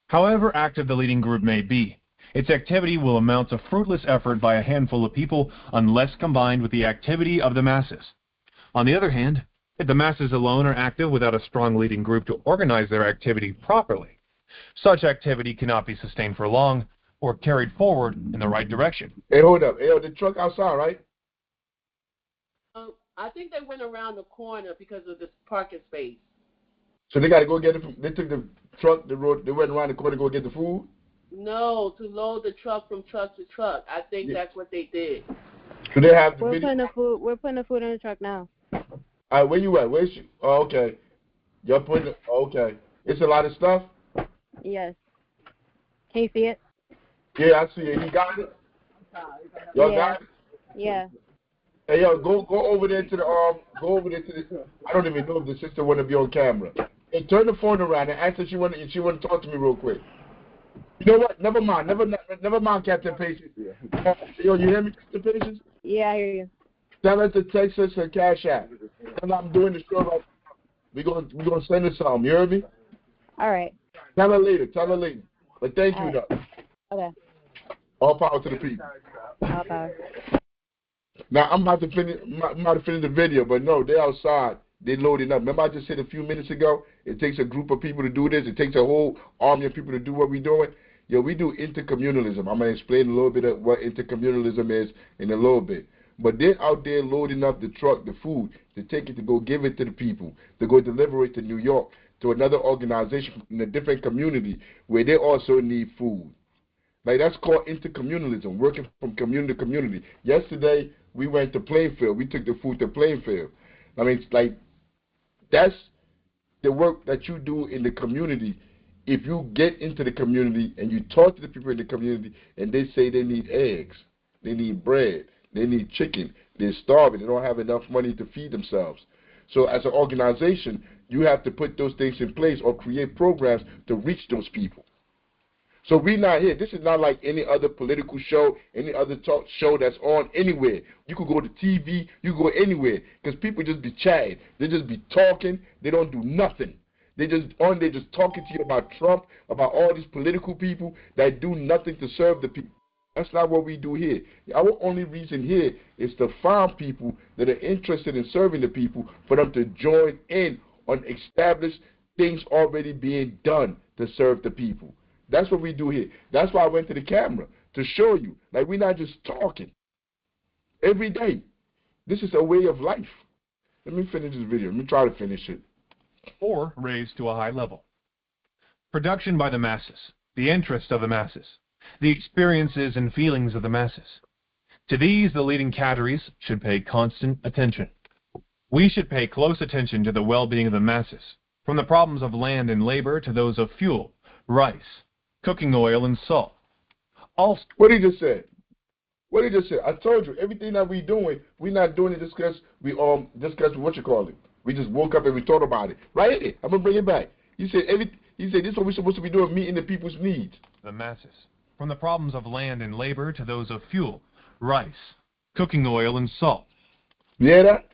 However active the leading group may be, its activity will amount to fruitless effort by a handful of people unless combined with the activity of the masses. On the other hand, if the masses alone are active without a strong leading group to organize their activity properly, such activity cannot be sustained for long or carried forward in the right direction. Hey, hold up. Hey, the truck outside, right? I think they went around the corner because of this parking space. So they got to go get it. They took the truck, they went around the corner to go get the food? No, to load the truck from truck to truck. I think that's what they did. So they have the We're putting the food in the truck now. All right, where you at? Where's you? Oh, okay. Y'all putting it? Okay. It's a lot of stuff? Yes. Can you see it? Yeah, I see it. You got it? Y'all got it? Yeah. Hey, yo, go over there to the I don't even know if the sister want to be on camera. Hey, turn the phone around and ask her if she want to talk to me real quick. You know what? Never mind. Never mind, Captain Patience. Yo, you hear me, Captain Patience? Yeah, I hear you. Tell her to text us her Cash App. Tell her I'm doing the show right now. We're gonna send her something. You heard me? All right. Tell her later. But thank you, though. Okay. All power to the people. All power. Now I'm about to finish the video, but no, they're outside. They're loading up. Remember I just said a few minutes ago, it takes a group of people to do this. It takes a whole army of people to do what we're doing. Yo, we do intercommunalism. I'm going to explain a little bit of what intercommunalism is in a little bit. But they're out there loading up the truck, the food. to take it to go give it to the people, to go deliver it to New York, to another organization in a different community where they also need food. Like, that's called intercommunalism, working from community to community. Yesterday, we went to Plainfield. We took the food to Plainfield. I mean, it's like, that's the work that you do in the community. If you get into the community and you talk to the people in the community and they say they need eggs, they need bread, they need chicken, they're starving, they don't have enough money to feed themselves. So as an organization, you have to put those things in place or create programs to reach those people. So we're not here. This is not like any other political show, any other talk show that's on anywhere. You could go to TV, you could go anywhere, because people just be chatting. They just be talking. They don't do nothing. They just on there just talking to you about Trump, about all these political people that do nothing to serve the people. That's not what we do here. Our only reason here is to find people that are interested in serving the people, for them to join in on established things already being done to serve the people. That's what we do here. That's why I went to the camera, to show you. Like, we're not just talking. Every day. This is a way of life. Let me finish this video. Let me try to finish it. Or raised to a high level. Production by the masses, the interest of the masses, the experiences and feelings of the masses. To these, the leading categories should pay constant attention. We should pay close attention to the well-being of the masses, from the problems of land and labor to those of fuel, rice, cooking oil, and salt. What he just said? What he just said? I told you, everything that we're doing, we're not doing it just because we discuss what you call it. We just woke up and we thought about it. Right here, I'm gonna bring it back. He said this is what we're supposed to be doing, meeting the people's needs. The masses, from the problems of land and labor to those of fuel, rice, cooking oil, and salt. You hear that?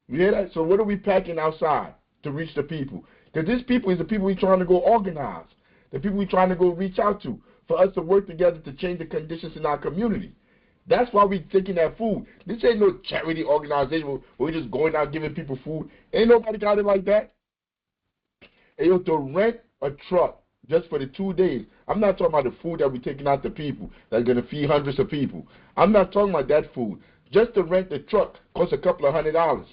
You hear that? So what are we packing outside to reach the people? Because these people is the people we're trying to go organize. The people we're trying to go reach out to, for us to work together to change the conditions in our community. That's why we're taking that food. This ain't no charity organization where we're just going out giving people food. Ain't nobody got it like that. And you have to rent a truck just for the 2 days. I'm not talking about the food that we're taking out to people that's going to feed hundreds of people. I'm not talking about that food. Just to rent the truck costs a couple of $100.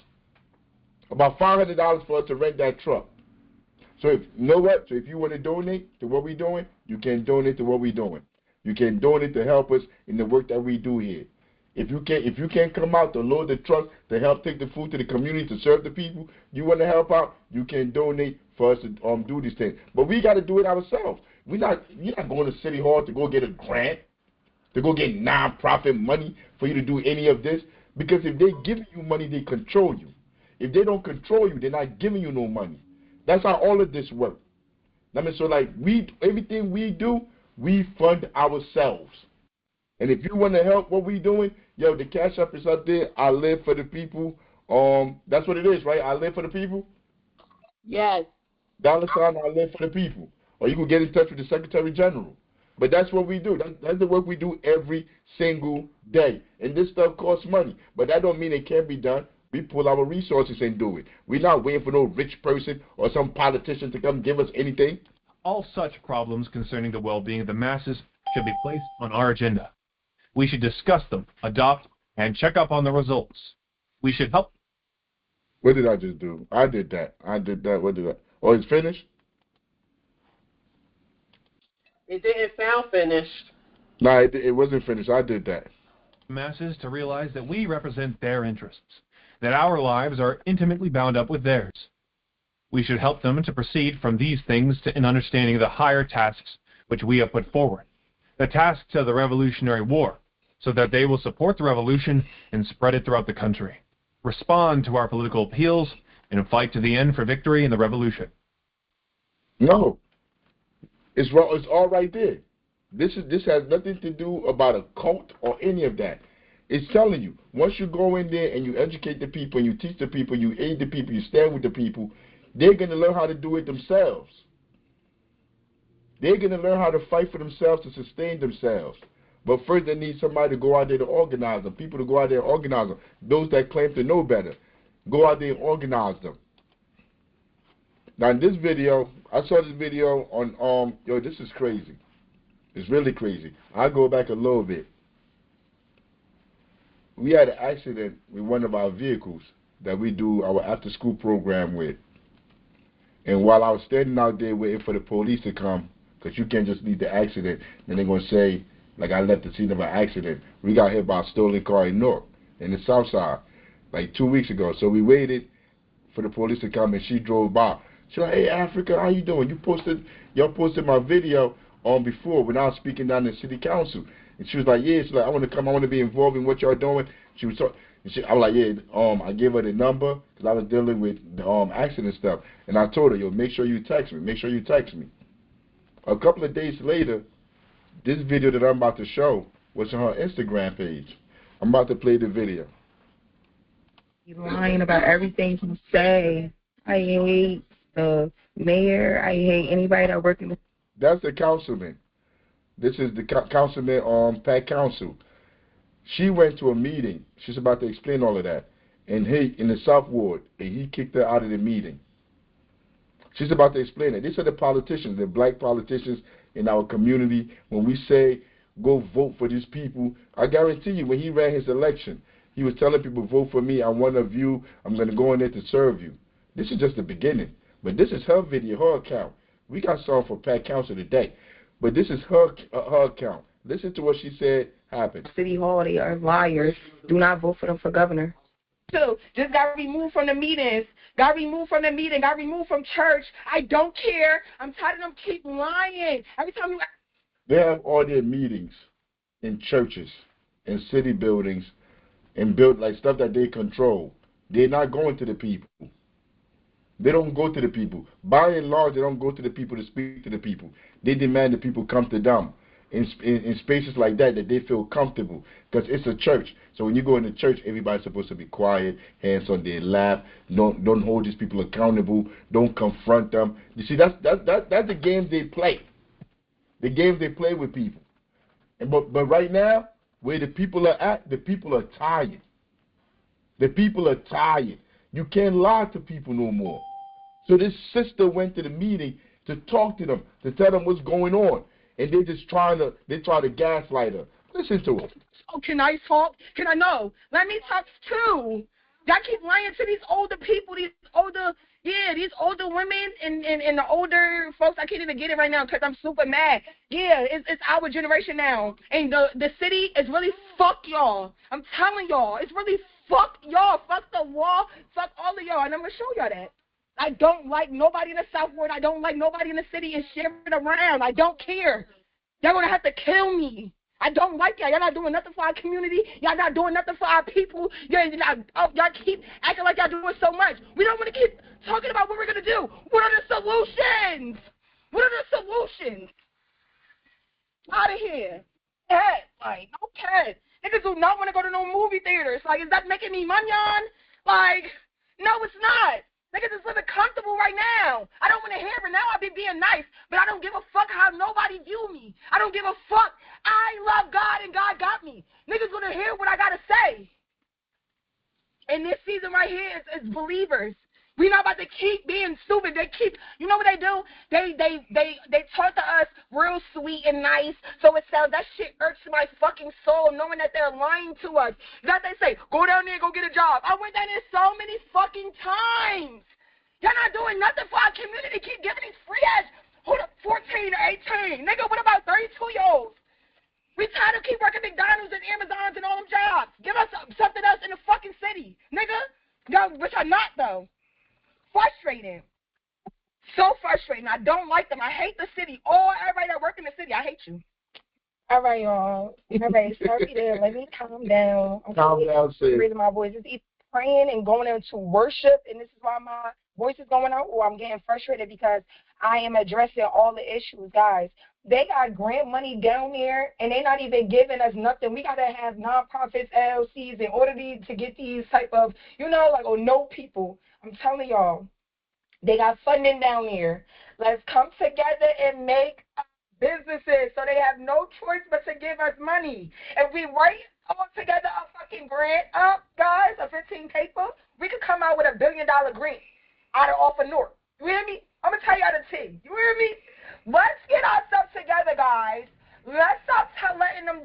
About $500 for us to rent that truck. So if you know what? So if you want to donate to what we're doing, you can donate to what we're doing. You can donate to help us in the work that we do here. If you can't come out to load the truck to help take the food to the community to serve the people, you want to help out, you can donate for us to do these things. But we got to do it ourselves. You're not going to City Hall to go get a grant, to go get non-profit money for you to do any of this. Because if they give you money, they control you. If they don't control you, they're not giving you no money. That's how all of this works. I mean, so like everything we do, we fund ourselves. And if you want to help what we're doing, yo, the Cash App is up there. I live for the people. That's what it is, right? I live for the people. Yes. $, I live for the people. Or you can get in touch with the Secretary General. But that's what we do. That's the work we do every single day. And this stuff costs money. But that don't mean it can't be done. We pull our resources and do it. We're not waiting for no rich person or some politician to come give us anything. All such problems concerning the well-being of the masses should be placed on our agenda. We should discuss them, adopt, and check up on the results. We should help. What did I just do? I did that. What did I? Oh, it's finished? It didn't sound finished. No, it wasn't finished. I did that. Masses to realize that we represent their interests, that our lives are intimately bound up with theirs. We should help them to proceed from these things to an understanding of the higher tasks which we have put forward, the tasks of the Revolutionary War, so that they will support the revolution and spread it throughout the country, respond to our political appeals, and fight to the end for victory in the revolution. No. It's all right there. This has nothing to do about a cult or any of that. It's telling you, once you go in there and you educate the people, and you teach the people, you aid the people, you stand with the people, they're going to learn how to do it themselves. They're going to learn how to fight for themselves, to sustain themselves. But first they need somebody to go out there to organize them, people to go out there and organize them. Those that claim to know better, go out there and organize them. Now in this video, I saw this video on, yo, this is crazy. It's really crazy. I'll go back a little bit. We had an accident with one of our vehicles. that we do our after-school program with. And while I was standing out there waiting for the police to come, because you can't just leave the accident, then they're going to say, like I left the scene of an accident. We got hit by a stolen car in Newark, in the South Side, like 2 weeks ago. So we waited for the police to come, and she drove by. She like, hey, Afrika, how you doing? Y'all posted my video on before when I was speaking down in city council. And she was like, yeah. She's like, I want to come. I want to be involved in what y'all doing. She was talking. I was like, yeah. I gave her the number because I was dealing with the accident stuff, and I told her, yo, make sure you text me. Make sure you text me. A couple of days later, this video that I'm about to show was on her Instagram page. I'm about to play the video. You're lying about everything you say. I hate the mayor. I hate anybody that works in the... That's the councilman. This is the councilman Pat Council. She went to a meeting. She's about to explain all of that. And in the South Ward, and he kicked her out of the meeting. She's about to explain it. These are the politicians, the black politicians in our community. When we say, go vote for these people, I guarantee you, when he ran his election, he was telling people, vote for me. I'm one of you. I'm going to go in there to serve you. This is just the beginning. But this is her video, her account. We got something for Pat Council today. But this is her account. Listen to what she said happened. City Hall, they are liars. Do not vote for them for governor. So, just got removed from the meetings. Got removed from the meeting. Got removed from church. I don't care. I'm tired of them keep lying. Every time you... They have all their meetings in churches, in city buildings, and build like stuff that they control. They're not going to the people. They don't go to the people. By and large, they don't go to the people to speak to the people. They demand that people come to them in spaces like that they feel comfortable, because it's a church. So when you go into church, everybody's supposed to be quiet, hands on their lap. Don't hold these people accountable. Don't confront them. You see, that's the games they play. The games they play with people. But right now, where the people are at, the people are tired. The people are tired. You can't lie to people no more. So this sister went to the meeting to talk to them, to tell them what's going on. And they try to gaslight her. Listen to her. Oh, can I talk? Can I know? Let me talk too. Y'all keep lying to these older people, these older women and the older folks. I can't even get it right now because I'm super mad. Yeah, it's our generation now. And the city is really fuck y'all. I'm telling y'all, it's really fuck y'all. Fuck the wall. Fuck all of y'all. And I'm going to show y'all that. I don't like nobody in the South Ward. I don't like nobody in the city and sharing around. I don't care. Y'all going to have to kill me. I don't like y'all. Y'all not doing nothing for our community. Y'all not doing nothing for our people. Y'all keep acting like y'all doing so much. We don't want to keep talking about what we're going to do. What are the solutions? What are the solutions? Out of here. Pet. Like, no pet. Niggas do not want to go to no movie theaters. Like, is that making me money on? Like, no, it's not. Niggas is living comfortable right now. I don't want to hear it. Now I be being nice, but I don't give a fuck how nobody view me. I don't give a fuck. I love God and God got me. Niggas gonna hear what I gotta say. And this season right here is believers. We not about to keep being stupid. They keep, you know what they do? They talk to us real sweet and nice. So it sounds, that shit irks my fucking soul, knowing that they're lying to us. That they say, go down there and go get a job. I went down there so many fucking times. Y'all not doing nothing for our community. Keep giving these free ass, 14 or 18. Nigga, what about 32-year-olds? We tired of keep working McDonald's and Amazons and all them jobs. Give us something else in the fucking city. Nigga, y'all, which are not though. Frustrating. So frustrating. I don't like them. I hate the city. Everybody that work in the city, I hate you. All right, y'all. All right, sorry there. Let me calm down. Calm down, sis. Raising my voice. It's either praying and going into worship, and this is why my voice is going out, or I'm getting frustrated because I am addressing all the issues, guys. They got grant money down there, and they're not even giving us nothing. We got to have nonprofits, LLCs, in order to get these type of, know people. I'm telling y'all, they got funding down there. Let's come together and make businesses so they have no choice but to give us money. If we write all together a fucking grant up, guys, a 15 paper, we could come out with $1 billion grant off of North. You hear me? I'm going to tell y'all the tea. You hear me? Let's get ourselves together, guys. Let's stop letting them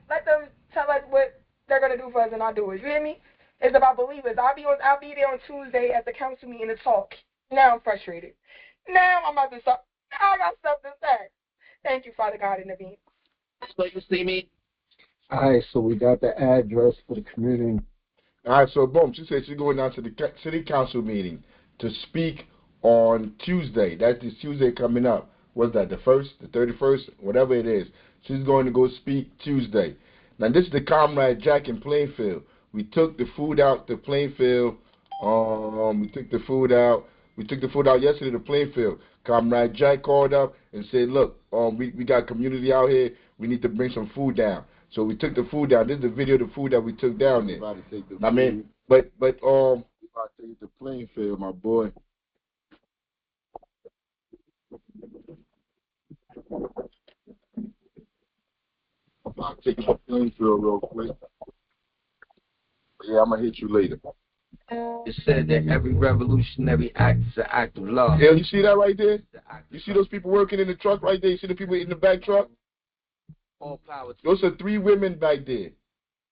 let them tell us what they're going to do for us and not do it. You hear me? It's about believers. I'll be there on Tuesday at the council meeting to talk. Now I'm frustrated. Now I'm about to stop. Now I got stuff to say. Thank you, Father God, in advance. So you see me? All right, so we got the address for the community. All right, so boom, she said she's going down to the city council meeting to speak on Tuesday. That's this Tuesday coming up. What's that, the 1st, the 31st, whatever it is. She's going to go speak Tuesday. Now, this is the Comrade Jack in Plainfield. We took the food out to Plainfield. We took the food out. We took the food out yesterday to Plainfield. Comrade Jack called up and said, look, we got community out here. We need to bring some food down. So we took the food down. This is the video of the food that we took down there. About to take the I mean, but about to take it to Plainfield, my boy. I'm about to take it to Plainfield real quick. Yeah, I'm gonna hit you later. It said that every revolutionary act is an act of love. Yeah, you see that right there? You see those people working in the truck right there? You see the people in the back truck? All power to Those are 3 women back there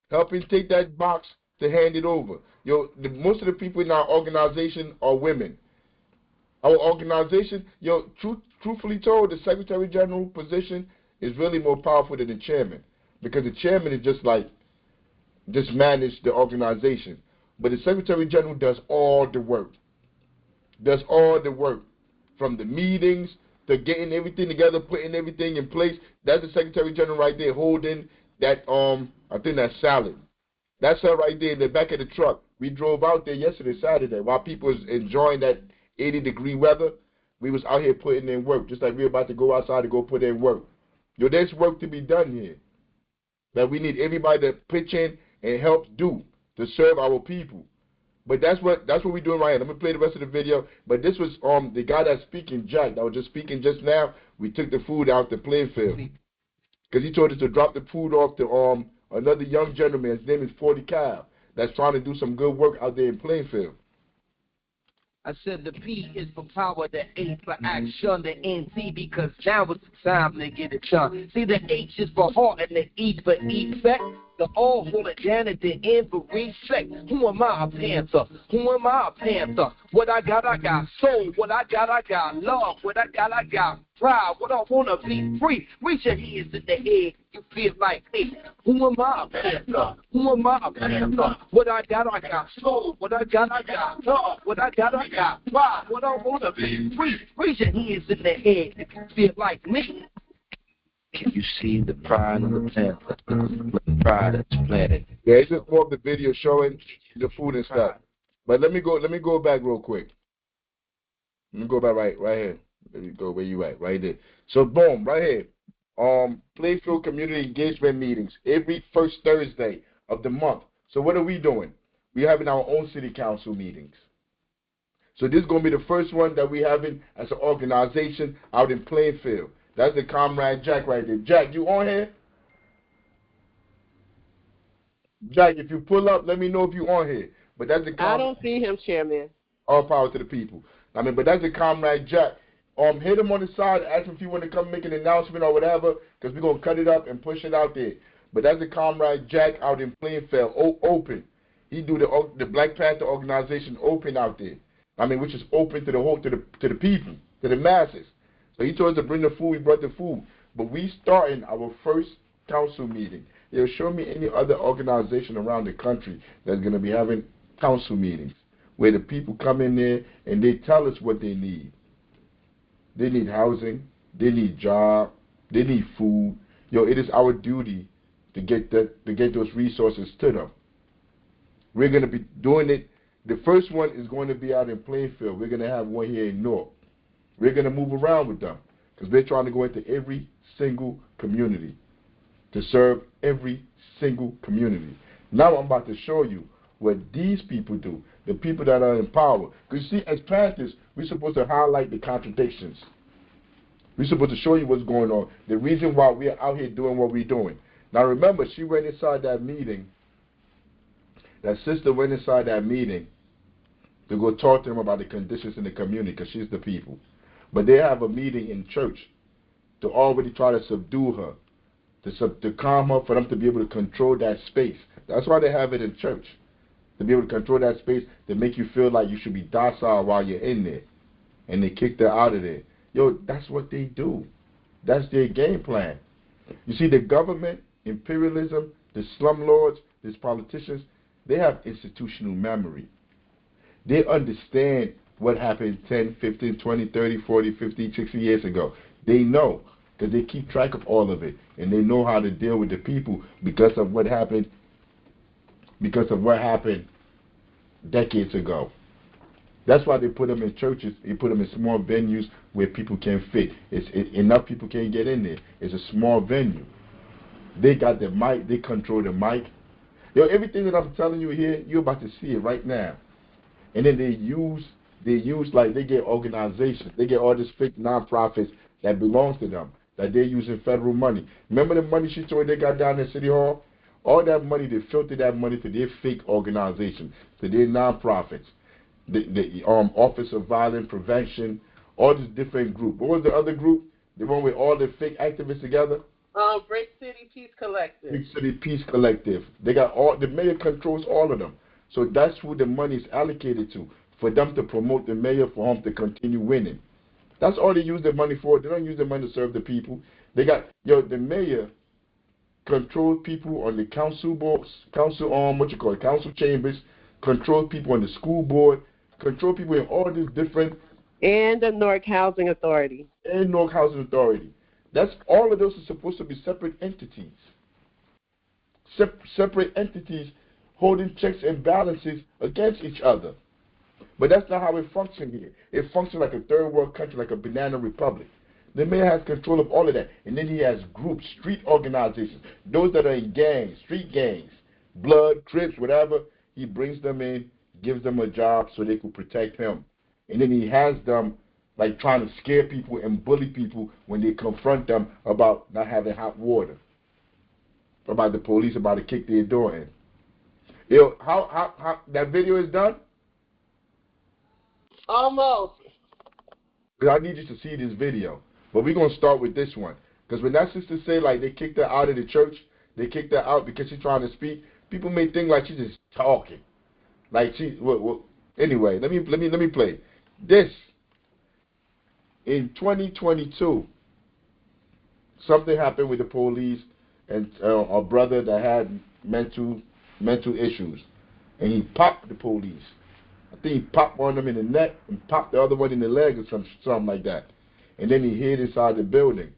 helping take that box to hand it over. Most of the people in our organization are women. Our organization, truthfully told, the Secretary General position is really more powerful than the chairman, because the chairman is just manage the organization. But the Secretary General does all the work. Does all the work. From the meetings to getting everything together, putting everything in place. That's the Secretary General right there holding that, I think that's salad. That's her right there in the back of the truck. We drove out there yesterday, Saturday, while people was enjoying that 80-degree weather. We was out here putting in work, just like we're about to go outside to go put in work. There's work to be done here that we need everybody to pitch in and help do to serve our people. But that's what we're doing right here. I'm gonna play the rest of the video. But this was the guy that's speaking, Jack, that was just speaking just now. We took the food out to Plainfield because he told us to drop the food off to another young gentleman. His name is 40 Cal. That's trying to do some good work out there in Plainfield. I said the P is for power, the A for action, the NT because now is the time to get it done. See, the H is for heart and the E for effect. The O for the Janet, the N for respect. Who am I, a Panther? Who am I, a Panther? What I got soul. What I got love. What I got pride. What I wanna be free. Reach your hands in the air. You feel like me. Who am I, a Panther? Who am I, a Panther? What I got soul. What I got love. What I got pride. What I wanna be free. Reach your hands in the air. If you feel like me. Can you see the pride of the Panther? The pride that's planted. Yeah, it's just more of the video showing the food and stuff. But let me go back real quick. Let me go back right here. Let me go where you at, right there. So boom, right here. Plainfield Community Engagement Meetings every first Thursday of the month. So what are we doing? We're having our own city council meetings. So this is going to be the first one that we're having as an organization out in Plainfield. That's the Comrade Jack right there. Jack, you on here? Jack, if you pull up, let me know if you on here. But that's the I don't see him, Chairman. All power to the people. But that's the Comrade Jack. Hit him on the side, ask him if you want to come make an announcement or whatever, because we're going to cut it up and push it out there. But that's the Comrade Jack out in Plainfield, open. He do the Black Panther organization open out there. Which is open to the whole, to the people, to the masses. So he told us to bring the food, we brought the food. But we starting our first council meeting. Show me any other organization around the country that's going to be having council meetings where the people come in there and they tell us what they need. They need housing, they need job, they need food. It is our duty to get those resources to them. We're going to be doing it. The first one is going to be out in Plainfield. We're going to have one here in North. We're going to move around with them because we're trying to go into every single community to serve every single community. Now I'm about to show you what these people do, the people that are in power. Because you see, as Panthers, we're supposed to highlight the contradictions. We're supposed to show you what's going on, the reason why we're out here doing what we're doing. Now remember, she went inside that meeting, that sister went inside that meeting to go talk to them about the conditions in the community because she's the people. But they have a meeting in church to already try to subdue her, to calm her, for them to be able to control that space. That's why they have it in church. to be able to control that space, to make you feel like you should be docile while you're in there. And they kicked her out of there. Yo, that's what they do. That's their game plan. You see, the government, imperialism, the slumlords, these politicians, they have institutional memory. They understand what happened 10, 15, 20, 30, 40, 50, 60 years ago. They know because they keep track of all of it. And they know how to deal with the people because of what happened decades ago. That's why they put them in churches. They put them in small venues where people can fit. Enough people can't get in there. It's a small venue. They got the mic. They control the mic. Yo, everything that I'm telling you here, you're about to see it right now. And then they get organizations. They get all these fake nonprofits that belongs to them, that they're using federal money. Remember the money she told they got down at City Hall? All that money, they filtered that money to their fake organizations, to their nonprofits. The Office of Violence Prevention, all these different groups. What was the other group? The one with all the fake activists together? Brick City Peace Collective. Brick City Peace Collective. They got the mayor controls all of them. So that's who the money is allocated to, for them to promote the mayor, for him to continue winning. That's all they use the money for. They don't use the money to serve the people. The mayor controls people on the council boards, council chambers, control people on the school board, control people in all these different... And the Newark Housing Authority. That's all of those are supposed to be separate entities. Separate entities holding checks and balances against each other. But that's not how it functions here. It functions like a third world country, like a banana republic. The mayor has control of all of that. And then he has groups, street organizations, those that are in gangs, street gangs, Blood, Crips, whatever. He brings them in, gives them a job so they can protect him. And then he has them like trying to scare people and bully people when they confront them about not having hot water, about the police about to kick their door in. Yo, how that video is done? Almost. I need you to see this video. But we're going to start with this one. Because when that sister say like they kicked her out of the church, they kicked her out because she's trying to speak, people may think like she's just talking. Like anyway, let me play. This, in 2022, something happened with the police and a brother that had mental issues. And he popped the police. I think he popped one of them in the neck and popped the other one in the leg or something like that. And then he hid inside the building.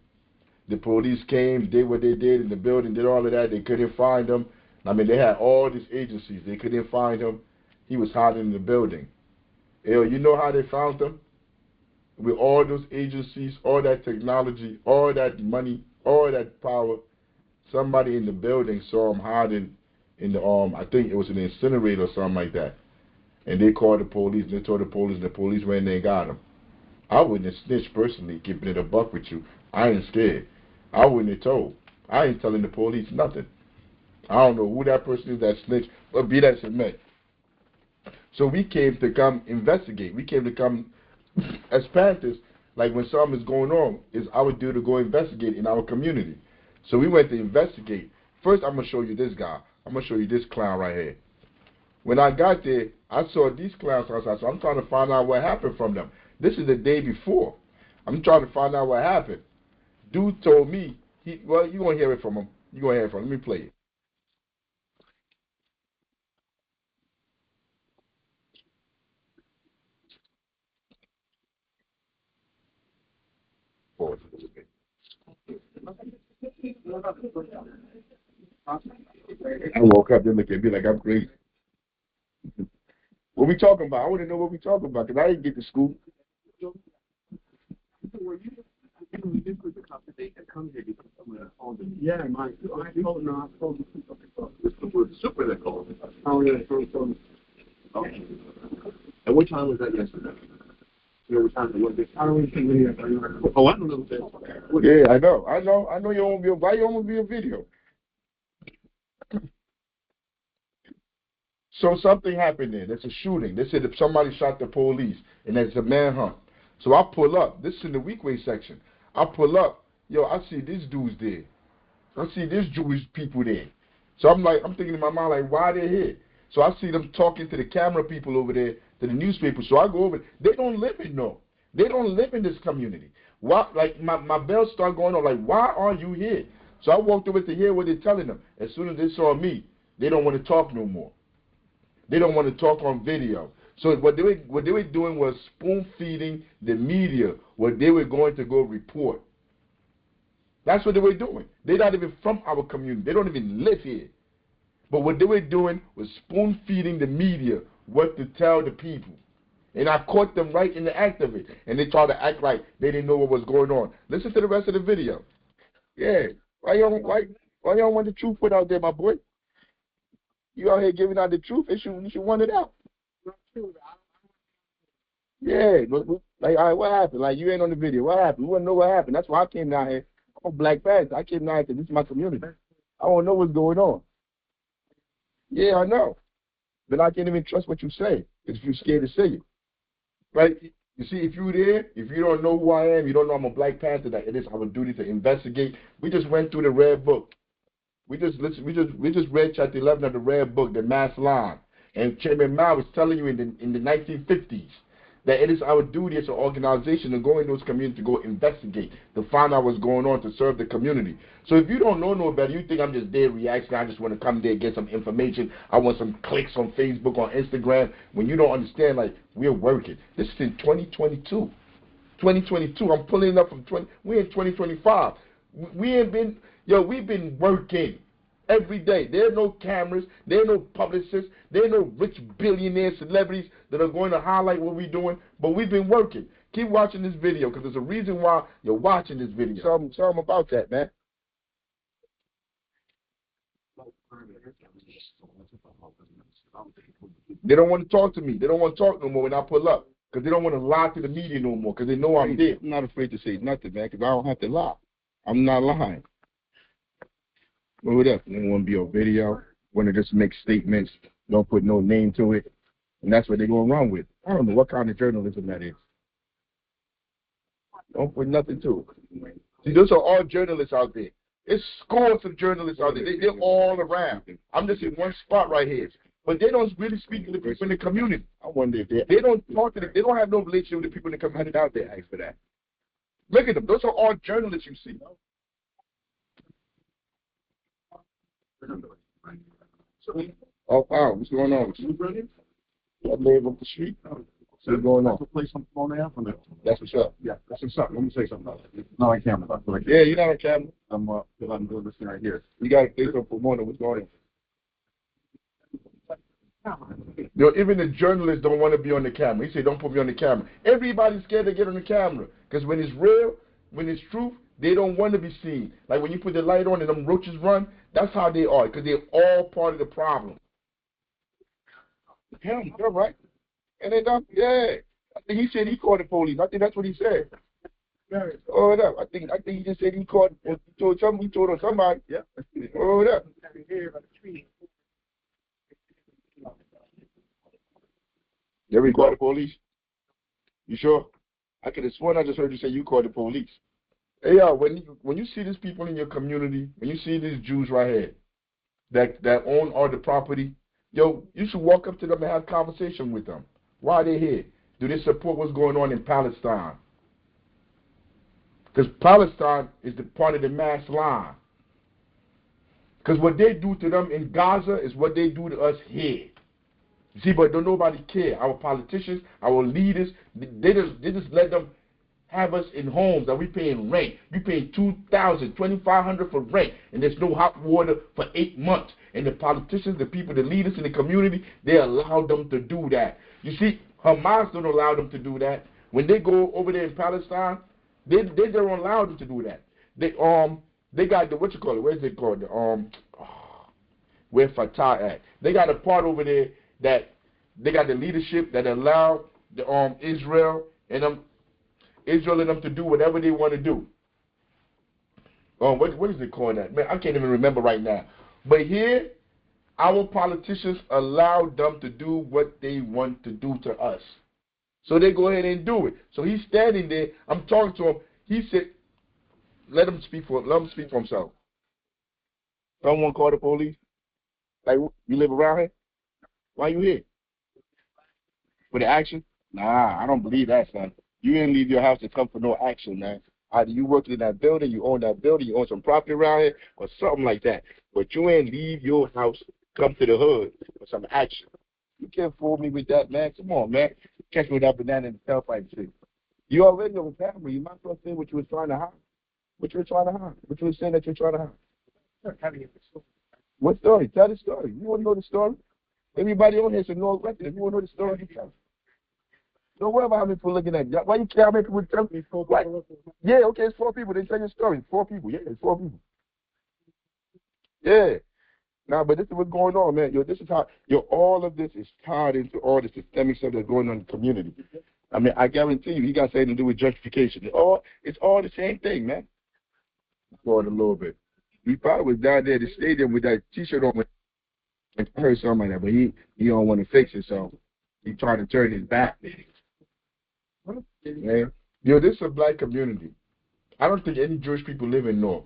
The police came, did what they did in the building, did all of that. They couldn't find him. I mean, they had all these agencies. They couldn't find him. He was hiding in the building. You know how they found him? With all those agencies, all that technology, all that money, all that power. Somebody in the building saw him hiding in the I think it was an incinerator or something like that. And they called the police, and they told the police went in there and got him. I wouldn't have snitched personally, keeping it a buck with you. I ain't scared. I wouldn't have told. I ain't telling the police nothing. I don't know who that person is that snitched, but be that as it may. So we came to come investigate. We came to come as Panthers, like when something is going on, it's our duty to go investigate in our community. So we went to investigate. First, I'm going to show you this guy. I'm going to show you this clown right here. When I got there, I saw these clowns outside, so I'm trying to find out what happened from them. This is the day before. I'm trying to find out what happened. Dude told me, you're going to hear it from him. You're going to hear it from him. Let me play it. I woke up, they look at me like I'm crazy. What we talking about? I want to know what we talking about because I didn't get to school. Yeah, I told no, I told It's super that called. Oh, yeah, Okay. And what time was that yesterday? You know what time it was? I don't even think Oh, I know a little bit. Yeah, I know you don't why you don't be a video? So something happened there. There's a shooting. They said that somebody shot the police, and there's a manhunt. So I pull up. This is in the weekway section. I pull up. Yo, I see these dudes there. I see these Jewish people there. So I'm thinking in my mind, like, why they here? So I see them talking to the camera people over there, to the newspapers. So I go over. They don't live in They don't live in this community. Why? Like my bells start going on. Like, why are you here? So I walked over to hear what they're telling them. As soon as they saw me, they don't want to talk no more. They don't want to talk on video. So what they were doing was spoon feeding the media what they were going to go report. That's what they were doing. They're not even from our community. They don't even live here. But what they were doing was spoon feeding the media what to tell the people. And I caught them right in the act of it. And they tried to act like they didn't know what was going on. Listen to the rest of the video. Yeah. Why y'all want the truth put out there, my boy? You out here giving out the truth. You should want it out. Yeah. Like, all right, what happened? Like, you ain't on the video. What happened? We want to know what happened. That's why I came down here. I'm Black Panther. I came down here because this is my community. I want to know what's going on. Yeah, I know. But I can't even trust what you say because you're scared to say it. Right? You see, if you're there, if you don't know who I am, you don't know I'm a Black Panther, that it is our duty to investigate. We just went through the Red Book. We just read chapter 11 of the Red Book, the Mass Line. And Chairman Mao was telling you in the 1950s that it is our duty as an organization to go in those communities to go investigate, to find out what's going on, to serve the community. So if you don't know no better, you think I'm just there reacting, I just want to come there, get some information, I want some clicks on Facebook, on Instagram, when you don't understand, like, we're working. This is in 2022. 2022, I'm pulling it up from we're in 2025. We've been working. Every day. There are no cameras. There are no publicists. There are no rich billionaire celebrities that are going to highlight what we're doing. But we've been working. Keep watching this video because there's a reason why you're watching this video. Tell them about that, man. They don't want to talk to me. They don't want to talk no more when I pull up because they don't want to lie to the media no more because they know I'm there. I'm not afraid to say nothing, man, because I don't have to lie. I'm not lying. What up? They don't want to be on video, want to just make statements, don't put no name to it, and that's what they're going to run with. I don't know what kind of journalism that is. Don't put nothing to it. See, those are all journalists out there. There's scores of journalists out there. They're all around. I'm just in one spot right here. But they don't really speak to the people in the community. I wonder if they don't talk to them. They don't have no relationship with the people in the community out there. Ask for that. Look at them. Those are all journalists you see. Oh, wow. What's going on? I live up the street. So what's going on? Play something on there for me. That's what's up. Yeah, that's what's up. Let me say something about it. Not on camera. Yeah, you're not on camera. I'm doing this thing right here. You got to play something for more than what's going on. Yo, even the journalists don't want to be on the camera. He said, don't put me on the camera. Everybody's scared to get on the camera. Because when it's real, when it's truth, they don't want to be seen. Like when you put the light on and them roaches run, that's how they are. Because they're all part of the problem. Him, you're right. And they don't, yeah. I think he said he called the police. I think that's what he said. Hold up. I think he just said he called, he told on somebody. Yeah. Hold up. You ever called the police? You sure? I could have sworn I just heard you say you called the police. Hey, yo, when you see these people in your community, when you see these Jews right here that own all the property, yo, you should walk up to them and have a conversation with them. Why are they here? Do they support what's going on in Palestine? Because Palestine is the part of the mass line. Because what they do to them in Gaza is what they do to us here. You see, but don't nobody care. Our politicians, our leaders, they just let them have us in homes that we paying rent. You paying $2,000, $2,500 for rent, and there's no hot water for 8 months. And the politicians, the people, the leaders in the community, they allow them to do that. You see, Hamas don't allow them to do that. When they go over there in Palestine, they don't allow them to do that. They got the what you call it? Where's it called? Where Fatah at? They got a part over there that they got the leadership that allow the Israel and them to do whatever they want to do. What is it called that? Man, I can't even remember right now. But here, our politicians allow them to do what they want to do to us. So they go ahead and do it. So he's standing there. I'm talking to him. He said, let him speak for himself. Someone call the police? Like, you live around here? Why you here? For the action? Nah, I don't believe that, son. You didn't leave your house to come for no action, man. Either you work in that building, you own that building, you own some property around here, or something like that. But you ain't leave your house, come to the hood for some action. You can't fool me with that, man. Come on, man. Catch me with that banana in the tailpipe shit. You already on camera. You might as well say what you were trying to hide. What you were trying to hide. What you were saying that you're trying to hide. What story? Tell the story. You want to know the story? Everybody on here should know it. If you want to know the story, you tell. Don't worry about how many people looking at you. Why you care how many people tell me? Yeah, okay, it's 4 people. They tell your story. 4 people. Yeah, it's 4 people. Yeah. Nah, but this is what's going on, man. Yo, this is how all of this is tied into all the systemic stuff that's going on in the community. I mean, I guarantee you, he got something to do with gentrification. It's all the same thing, man. For a little bit. He probably was down there at the stadium with that T-shirt on and heard something like that, but he don't want to fix it, so he trying to turn his back. Man, yo, this is a black community. I don't think any Jewish people live in North.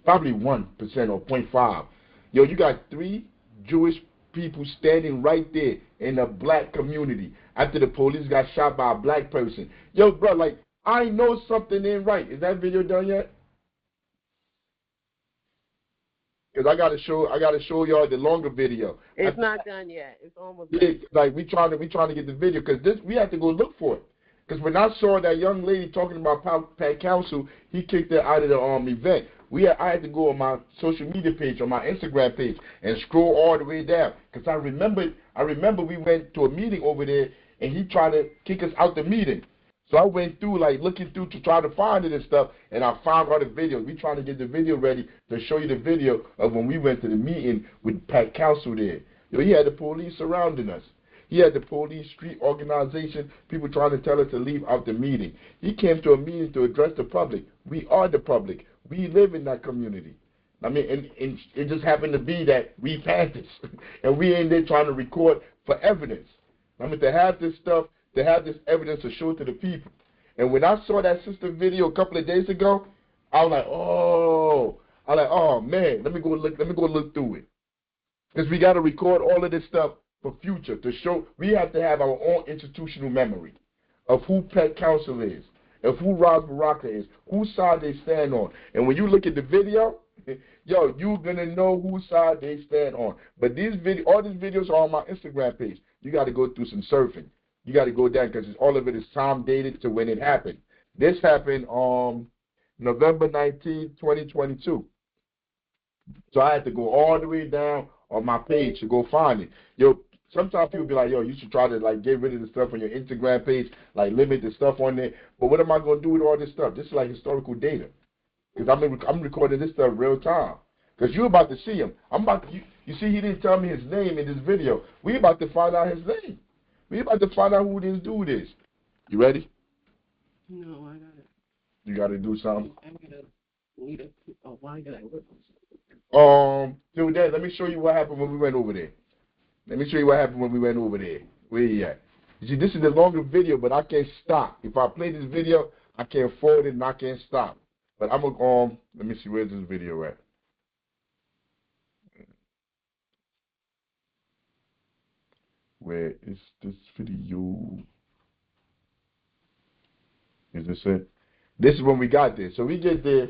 Probably 1% or 0.5. Yo, you got 3 Jewish people standing right there in a black community after the police got shot by a black person. Yo, bro, like, I know something ain't right. Is that video done yet? Because I gotta show y'all the longer video. It's not done yet. It's almost done. Yeah, like we trying to get the video because we have to go look for it. Because when I saw that young lady talking about Pat Council, he kicked her out of the event. I had to go on my social media page, on my Instagram page, and scroll all the way down. Because I remember we went to a meeting over there, and he tried to kick us out the meeting. So I went through, like, looking through to try to find it and stuff, and I found all the videos. We trying to get the video ready to show you the video of when we went to the meeting with Pat Council there. Yo, he had the police surrounding us. He had the police, street organization, people trying to tell us to leave out the meeting. He came to a meeting to address the public. We are the public. We live in that community. I mean, and it just happened to be that we Panthers, and we in there trying to record for evidence. I mean, to have this stuff, to have this evidence to show to the people. And when I saw that sister video a couple of days ago, I was like, oh man, let me go look through it. Because we got to record all of this stuff for future to show. We have to have our own institutional memory of who Pet Council is, of who Roz Baraka is, whose side they stand on. And when you look at the video, yo, you're gonna know whose side they stand on. But all these videos are on my Instagram page. You got to go through some surfing. You got to go down because all of it is time dated to when it happened. This happened on November 19, 2022. So I had to go all the way down on my page to go find it. Yo, sometimes people be like, yo, you should try to like get rid of the stuff on your Instagram page, like limit the stuff on there. But what am I going to do with all this stuff? This is like historical data. Because I'm recording this stuff real time. Because you're about to see him. You see, he didn't tell me his name in this video. We about to find out his name. We about to find out who this dude is. You ready? No, I got it. You got to do something? Why did I work? Dude, Dad, let me show you what happened when we went over there. Let me show you what happened when we went over there. Where you at? You see, this is the longer video, but I can't stop. If I play this video, I can't forward it and I can't stop. But I'm gonna let me see, where's this video at? Where is this video? Is this it? This is when we got there. So we get there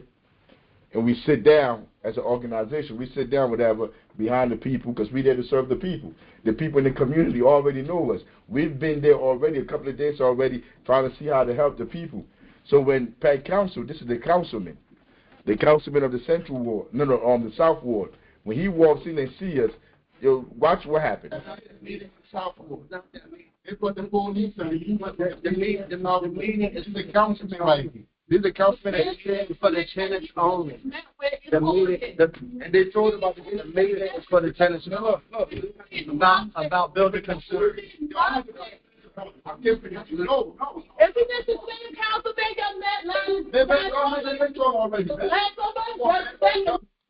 and we sit down as an organization. We sit down, whatever, behind the people because we're there to serve the people. The people in the community already know us. We've been there already, a couple of days already, trying to see how to help the people. So when Pat Council, this is the councilman of the Central Ward, the South Ward, when he walks in and see us, yo, watch what happened. South Ward. It's what the police are. The meeting is the councilman right here. This is the councilman that's for the tenants only. The meeting, and they told about the meeting is for the tenants. Look, about building conservation. Isn't this the same councilman that met?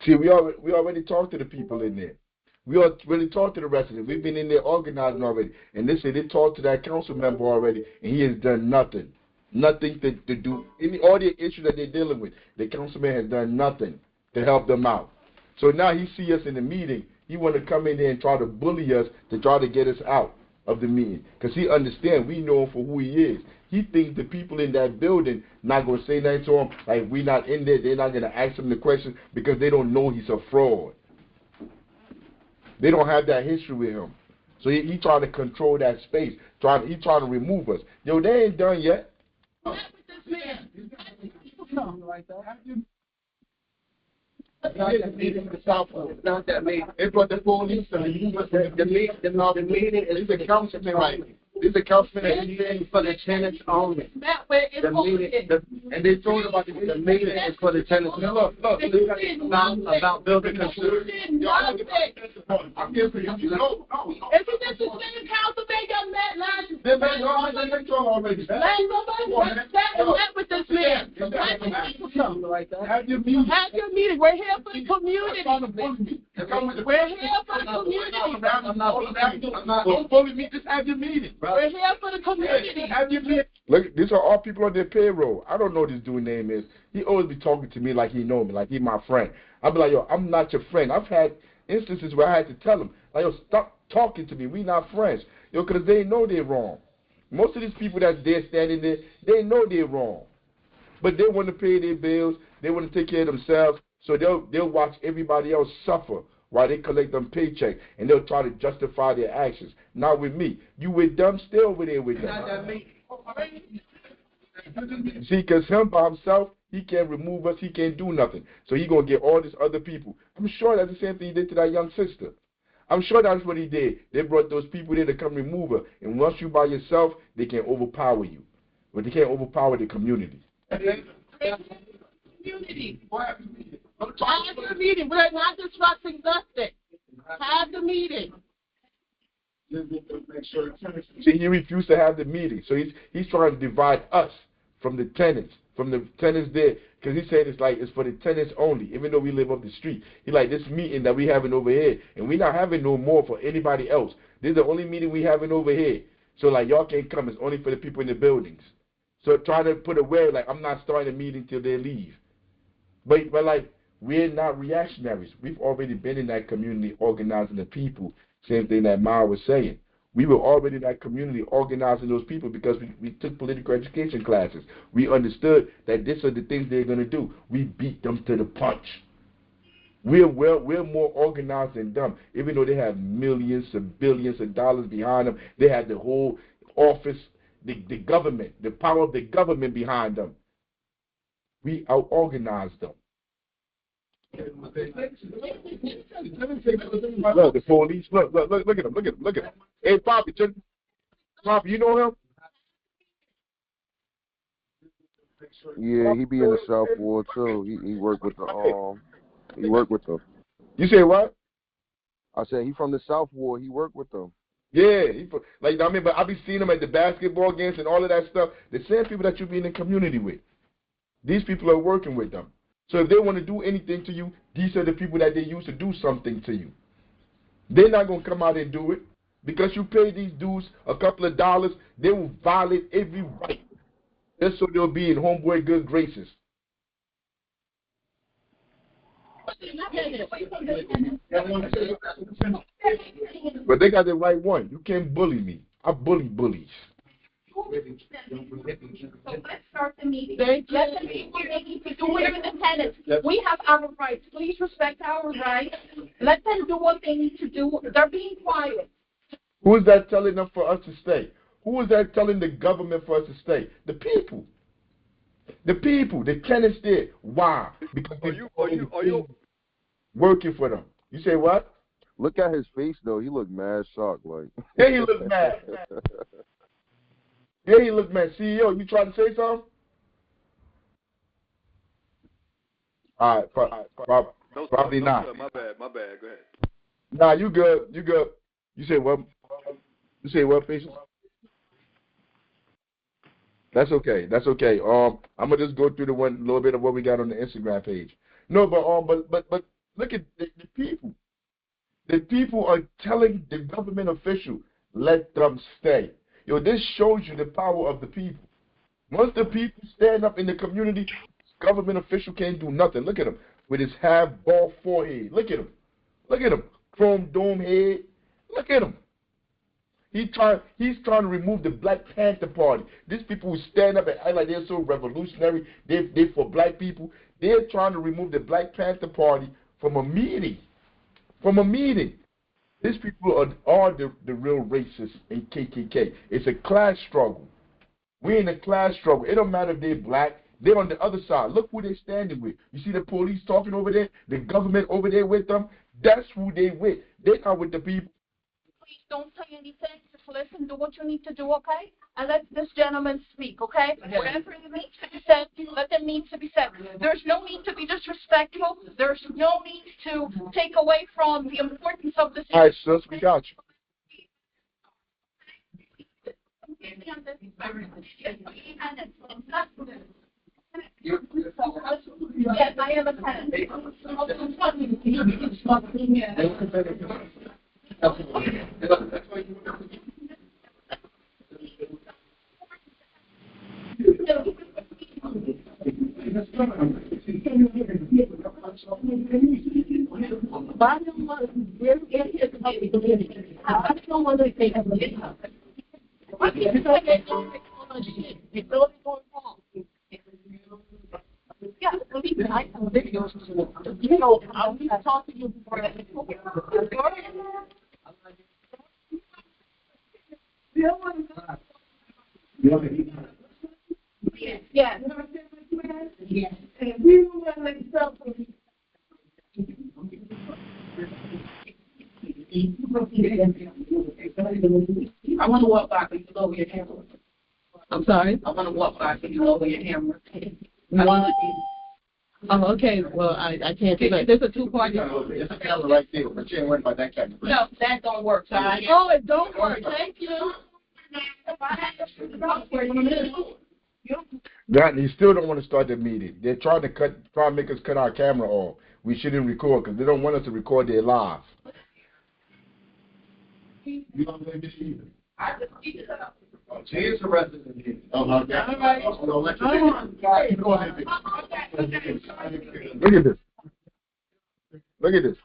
See, we already talked to the people in there. We already talked to the residents. We've been in there organizing already. And they talked to that council member already, and he has done nothing. Nothing to do. All the issues that they're dealing with, the councilman has done nothing to help them out. So now he see us in the meeting. he want to come in there and try to bully us to try to get us out of the meeting. Because he understands we know him for who he is. He thinks the people in that building not going to say nothing to him. Like, we not in there, they're not going to ask him the question because they don't know he's a fraud. They don't have that history with him. So he trying to control that space. He trying to remove us. Yo, they ain't done yet. The South Pole. It's not that meeting. It's what the police are. The meeting is the councilman right. This is a councilman for the tenants only. And they told about the meeting is for the tenants. Look, about building construction. I'm here for you. Isn't this the same councilman that met last? They met already. Met with this man. Have your meeting. Have your meeting. We're here for the community. We're here for the community. Don't bully me. Just have your meeting. We're here for the community. Have your meeting. Look, these are all people on their payroll. I don't know what this dude's name is. He always be talking to me like he know me, like he my friend. I be like, yo, I'm not your friend. I've had instances where I had to tell him, like, yo, stop talking to me. We not friends. Yo, because they know they're wrong. Most of these people that's there standing there, they know they're wrong. But they want to pay their bills. They want to take care of themselves. So they'll watch everybody else suffer while they collect them paycheck, and they'll try to justify their actions. Not with me. You with them, stay over there with them. See, because him by himself, he can't remove us. He can't do nothing. So he going to get all these other people. I'm sure that's the same thing he did to that young sister. I'm sure that's what he did. They brought those people there to come remove her. And once you by yourself, they can overpower you. But they can't overpower the community. Community. Have the meeting. We're not disrupting nothing. Have the meeting. See, he refused to have the meeting. So he's trying to divide us from the tenants there. Because he said it's for the tenants only, even though we live up the street. He like, this meeting that we having over here, and we're not having no more for anybody else. This is the only meeting we having over here. So, like, y'all can't come. It's only for the people in the buildings. So trying to put away, like, I'm not starting a meeting till they leave. But like, we're not reactionaries. We've already been in that community organizing the people. Same thing that Mara was saying. We were already in that community organizing those people because we took political education classes. We understood that these are the things they're going to do. We beat them to the punch. We're more organized than them. Even though they have millions and billions of dollars behind them, they have the whole office, the government, the power of the government behind them. We out-organized them. Look, the police. Look at him. Hey, Poppy, you know him? Yeah, he be in the South Ward too. He work with the He work with them. You say what? I said he from the South Ward. He work with them. Yeah, but I be seeing him at the basketball games and all of that stuff. The same people that you be in the community with. These people are working with them. So if they want to do anything to you, these are the people that they use to do something to you. They're not going to come out and do it. Because you pay these dudes a couple of dollars, they will violate every right. Just so they'll be in homeboy good graces. But they got the right one. You can't bully me. I bully bullies. So let's start the meeting. Let the people making to do whatever the tenants. We have our rights. Please respect our rights. Let them do what they need to do. They're being quiet. Who is that telling them for us to stay? Who is that telling the government for us to stay? The people. The people, the tenants there. Why? Because are you working for them. You say what? Look at his face though. He look mad shocked. Like. Yeah, he look mad. Yeah, he look mad. CEO, you trying to say something? All right, probably not. My bad. Go ahead. Nah, you good. You say what? You say what, Patience? That's okay. I'm gonna just go through the little bit of what we got on the Instagram page. No, but look at the people. The people are telling the government official, let them stay. Yo, this shows you the power of the people. Once the people stand up in the community, government official can't do nothing. Look at him with his half-bald forehead. Look at him. chrome dome head. Look at him. He's trying to remove the Black Panther Party. These people who stand up and act like they're so revolutionary, they're for black people. They're trying to remove the Black Panther Party from a meeting. From a meeting. These people are the real racists in KKK. It's a class struggle. We're in a class struggle. It don't matter if they're black. They're on the other side. Look who they're standing with. You see the police talking over there? The government over there with them? That's who they with. They're not with the people. Please don't say anything. Just listen. Do what you need to do, okay? And let this gentleman speak, okay? Whatever needs to be said, let them need to be said. There's no need to be disrespectful. There's no need to take away from the importance of this. All right, sis, we got you. Yes, I am a tenant. Yeah, I have videos. You know, I'll be talking to you before I yeah. Yeah. And we will let myself. I want to walk by, but you lower your camera. I'm sorry? I want to walk by, but you lower your camera. Oh, okay. Well, I can't do that. There's a two-part. There's a camera right there, but you ain't worried about that camera. No, that don't work. Oh, it don't work. Thank you. They still don't want to start the meeting. They're trying to make us cut our camera off. We shouldn't record because they don't want us to record their live. You don't believe this either. I just keep it up. Oh, she is a resident here. Oh, okay. All right. Go ahead. Look at this. Look at this.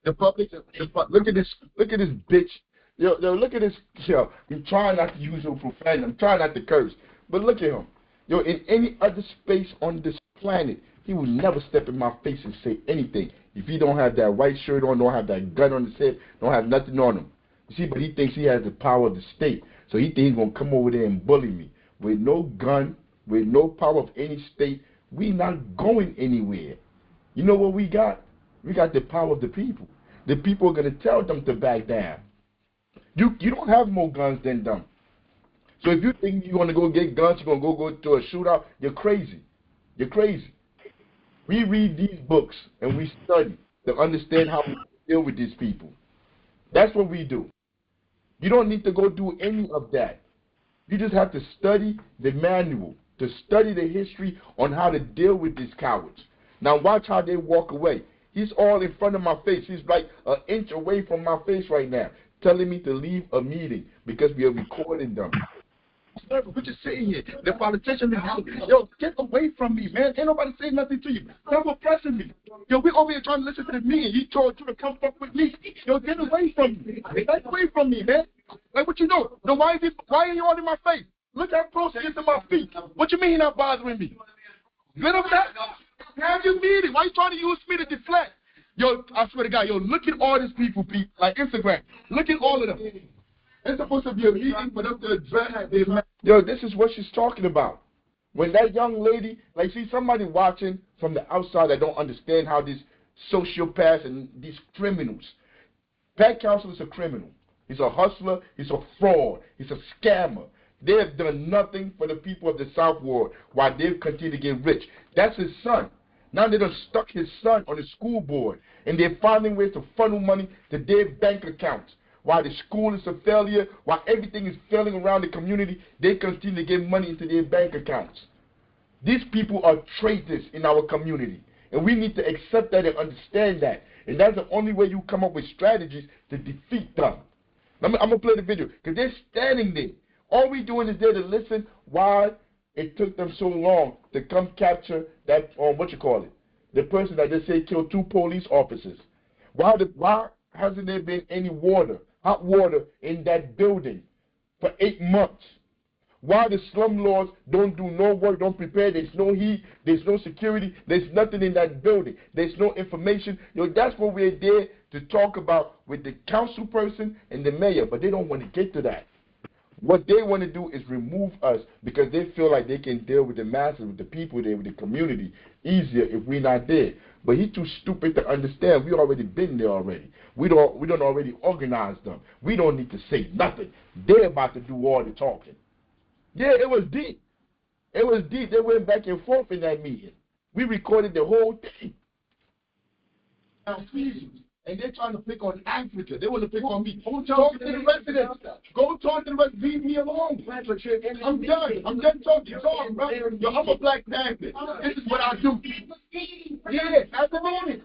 The public. Look at this. Look at this bitch. Yo, look at this. Yo, I'm trying not to use no profanity. I'm trying not to curse. But look at him. Yo, in any other space on this planet, he would never step in my face and say anything. If he don't have that white shirt on, don't have that gun on his head, don't have nothing on him. You see, but he thinks he has the power of the state. So he thinks he's going to come over there and bully me. With no gun, with no power of any state, we not going anywhere. You know what we got? We got the power of the people. The people are going to tell them to back down. You don't have more guns than them. So if you think you're going to go get guns, you're going to go to a shootout, you're crazy. You're crazy. We read these books and we study to understand how we deal with these people. That's what we do. You don't need to go do any of that. You just have to study the manual, to study the history on how to deal with these cowards. Now watch how they walk away. He's all in front of my face. He's like an inch away from my face right now, telling me to leave a meeting because we are recording them. What you saying here? The politician is yo, get away from me, man. Ain't nobody saying nothing to you. Stop oppressing me. Yo, we over here trying to listen to the meeting. He told you to come fuck with me. Yo, get away from me. Get away from me, man. Like what you doing? No, why are you all in my face? Look how close he is to my feet. What you mean he not bothering me? Get over that. Have your meeting. Why you trying to use me to deflect? Yo, I swear to God, yo, look at all these people, Pete, like Instagram. Look at all of them. It's supposed to be a meeting for them to address this. Yo, this is what she's talking about. When that young lady, like, see somebody watching from the outside that don't understand how these sociopaths and these criminals. Pat Council is a criminal. He's a hustler. He's a fraud. He's a scammer. They have done nothing for the people of the South Ward while they've continued to get rich. That's his son. Now they done stuck his son on the school board, and they're finding ways to funnel money to their bank accounts. While the school is a failure, while everything is failing around the community, they continue to get money into their bank accounts. These people are traitors in our community, and we need to accept that and understand that. And that's the only way you come up with strategies to defeat them. I'm going to play the video, because they're standing there. All we're doing is there to listen why it took them so long to come capture that, the person that just said killed 2 police officers. Why hasn't there been any hot water in that building for 8 months? Why the slumlords don't do no work, don't prepare? There's no heat, there's no security, there's nothing in that building. There's no information. That's what we're there to talk about with the council person and the mayor, but they don't want to get to that. What they want to do is remove us because they feel like they can deal with the masses, with the people there, with the community easier if we're not there. But he's too stupid to understand. We already been there already. We don't already organize them. We don't need to say nothing. They're about to do all the talking. Yeah, it was deep. It was deep. They went back and forth in that meeting. We recorded the whole thing. And they're trying to pick on Africa. They want to pick on me. Go talk to the residents. Go talk to the residents. Leave me alone. I'm done. I'm done talking. Talk, bro. Yo, I'm a Black Panther. This is what I do. Yeah, at the moment.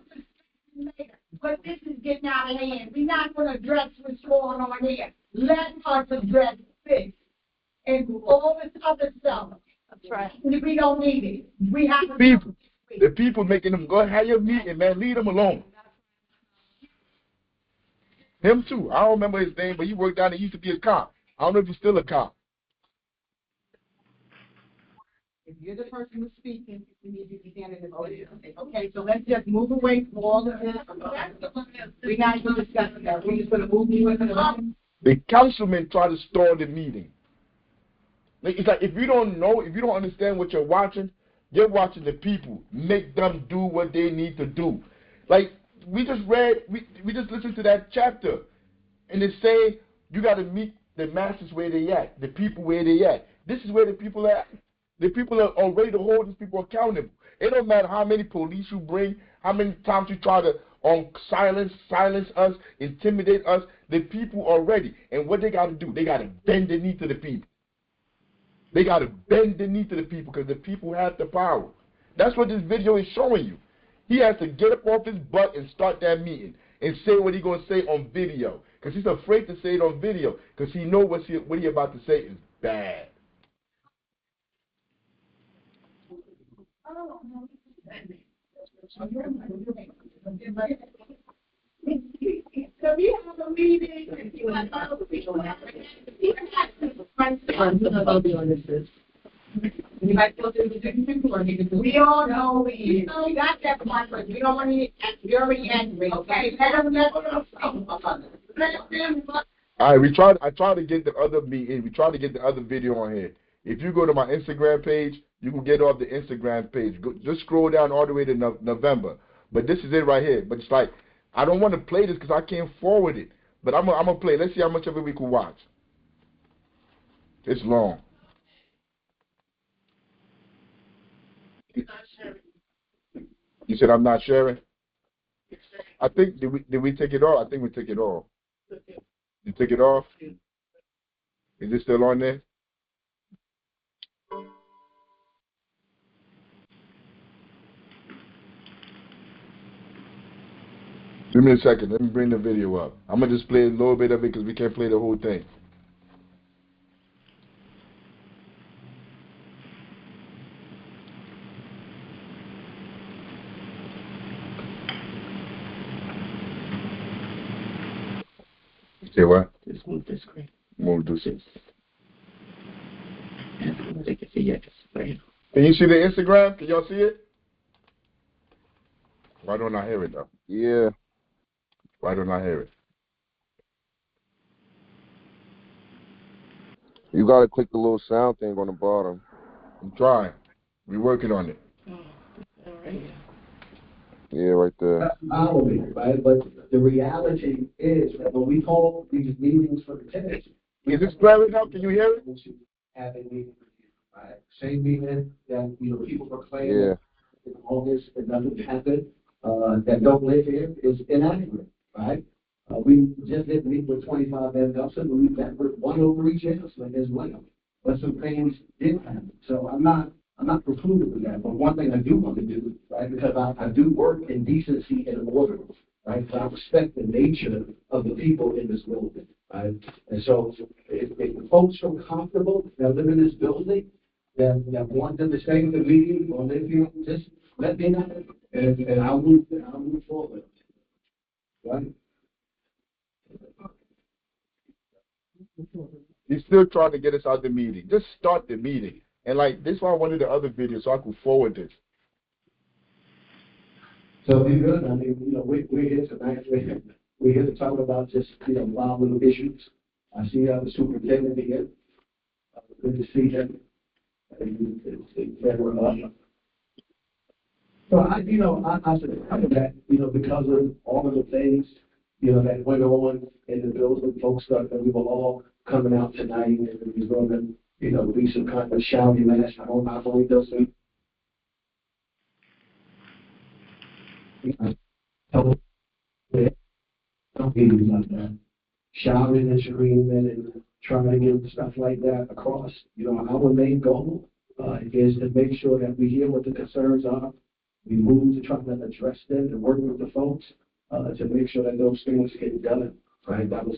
But this is getting out of hand. We're not going to address what's going on here. Let us address this. And all this other stuff. That's right. We don't need it. We have to. The people making them go have your meeting, man. Leave them alone. Him too. I don't remember his name, but he worked down there. He used to be a cop. I don't know if he's still a cop. If you're the person who's speaking, we need you to stand in the audience. Okay, so let's just move away from all of this. We're not going to discuss that. We're just going to move you into the councilman tried to stall the meeting. It's like if you don't know, if you don't understand what you're watching the people. Make them do what they need to do. Like we just listened to that chapter, and it say you got to meet the masses where they at, the people where they at. This is where the people are at. The people are ready to hold these people accountable. It don't matter how many police you bring, how many times you try to silence us, intimidate us. The people are ready, and what they got to do, they got to bend the knee to the people. They got to bend the knee to the people because the people have the power. That's what this video is showing you. He has to get up off his butt and start that meeting and say what he's going to say on video because he's afraid to say it on video because he knows what he about to say is bad. So we have a meeting. We all know we got that conference. We don't want to get very angry, okay? All right, I tried to get the other meeting. We tried to get the other video on here. If you go to my Instagram page, you can get off the Instagram page. Just scroll down all the way to November. But this is it right here. But it's like, I don't want to play this because I can't forward it. But I'm going to play. Let's see how much of it we can watch. It's long. You said I'm not sharing? I think, did we take it off? I think we took it off. You took it off? Is it still on there? Give me a second. Let me bring the video up. I'm going to just play a little bit of it because we can't play the whole thing. Say what? Just move the screen. Move this. They can see your Instagram. Can you see the Instagram? Can y'all see it? Why don't I hear it though? Yeah. Why don't I hear it? You gotta click the little sound thing on the bottom. I'm trying. We're working on it. Yeah, right there. Right? But the reality is that when we call these meetings for the tenants, is this clear enough? Can you hear it? Have a meeting, right? Same meeting that people proclaim in August and nothing happened. That don't live here is inaccurate, right? We just didn't meet with 25 MLs, and we met with one overreach councilman as well. But some things did happen. So I'm not precluded with that. But one thing I do want to do, right, because I do work in decency and order, right? So I respect the nature of the people in this building, right? And so if the folks feel comfortable that live in this building, that want them to stay in the meeting or live here, just let me know, and I'll move forward. right? He's still trying to get us out the meeting. Just start the meeting. And like this is why I wanted the other video so I could forward this. So be good. I mean, we're here tonight. We're here to talk about just, wild little issues. I see the superintendent here. Good to see him. So I said that, because of all of the things, that went on in the building, folks thought that we were all coming out tonight and it was going to, be some kind of shouting match. I don't know if those things. Don't be like that. Shouting and screaming and trying to get stuff like that across. Our main goal is to make sure that we hear what the concerns are. We move to try to address them and work with the folks to make sure that those things get done. Right? That was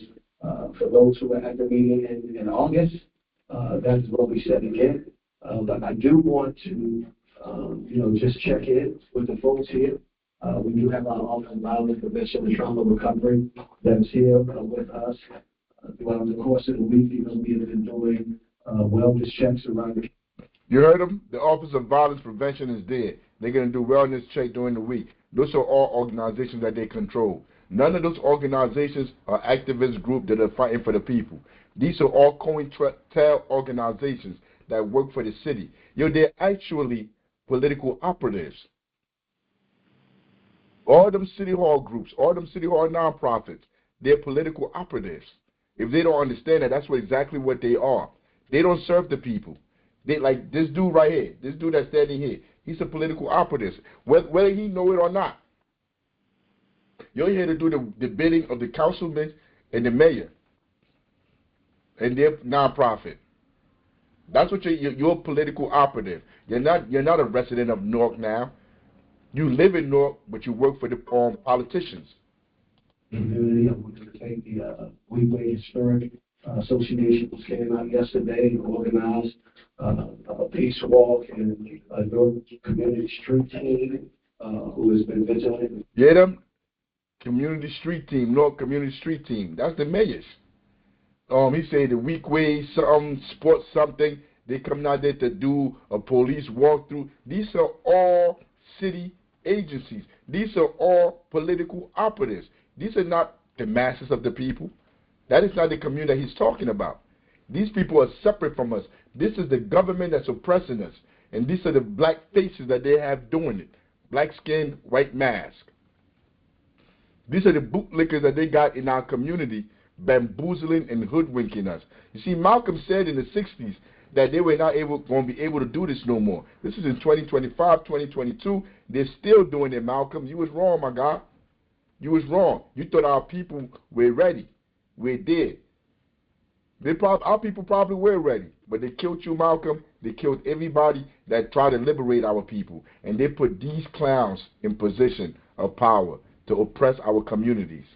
for those who were at the meeting in August. That's what we said again. But I do want to, just check in with the folks here. We do have our Office of Violence Prevention and Trauma Recovery that's here with us throughout the course of the week. We have been doing wellness checks around the. You heard them? The Office of Violence Prevention is there. They're going to do wellness check during the week. Those are all organizations that they control. None of those organizations are activist groups that are fighting for the people. These are all COINTEL organizations that work for the city. They're actually political operatives. All them city hall groups, all them city hall nonprofits, they're political operatives. If they don't understand that, that's exactly what they are. They don't serve the people. They like this dude right here, this dude that's standing here. He's a political operative, whether he know it or not. You're here to do the bidding of the councilman and the mayor and their nonprofit. That's what you're a political operative. You're not a resident of Newark now. You live in Newark, but you work for the politicians. Community. I'm going to thank the Weebly Historic Association, which came out yesterday and organized a peace walk and a Newark Community Street Team who has been vigilant. Yeah, them Community Street Team, Newark Community Street Team. That's the mayor's. He said the weekly sports something. They come out there to do a police walkthrough. These are all city agencies. These are all political operatives. These are not the masses of the people. That is not the community that he's talking about. These people are separate from us. This is the government that's oppressing us. And these are the black faces that they have doing it. Black skin, white mask. These are the bootlickers that they got in our community, bamboozling and hoodwinking us. You see, Malcolm said in the 60s that they were not going to be able to do this no more. This is in 2025, 2022. They're still doing it, Malcolm. You was wrong, my God. You was wrong. You thought our people were ready. We're dead. Our people probably were ready, but they killed you, Malcolm. They killed everybody that tried to liberate our people, and they put these clowns in position of power to oppress our communities.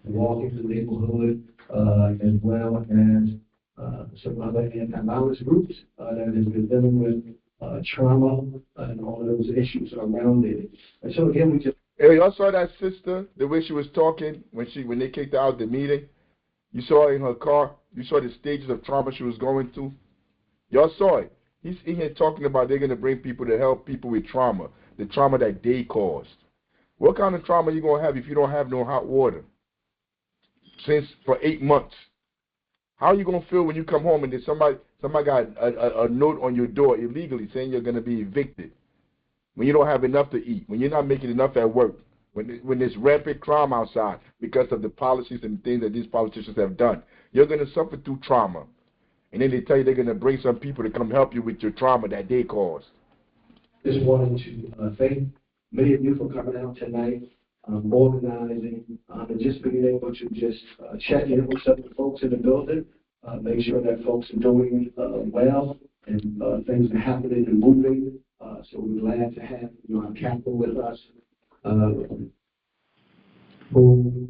Walking the neighborhood as well as some other anti-violence groups that has been dealing with trauma and all of those issues around it. And so again, we just. Hey, y'all saw that sister, the way she was talking when they kicked her out of the meeting? You saw her in her car. You saw the stages of trauma she was going through. Y'all saw it. He's in here talking about they're going to bring people to help people with trauma, the trauma that they caused. What kind of trauma are you going to have if you don't have no hot water for 8 months? How are you going to feel when you come home and then somebody got a note on your door illegally saying you're going to be evicted? When you don't have enough to eat, when you're not making enough at work, when there's rampant crime outside because of the policies and things that these politicians have done, you're going to suffer through trauma. And then they tell you they're going to bring some people to come help you with your trauma that they caused. Just wanted to thank many of you for coming out tonight, organizing, and just being able to just check in with some of the folks in the building, make sure that folks are doing well and things are happening and moving. So we're glad to have our captain with us. Who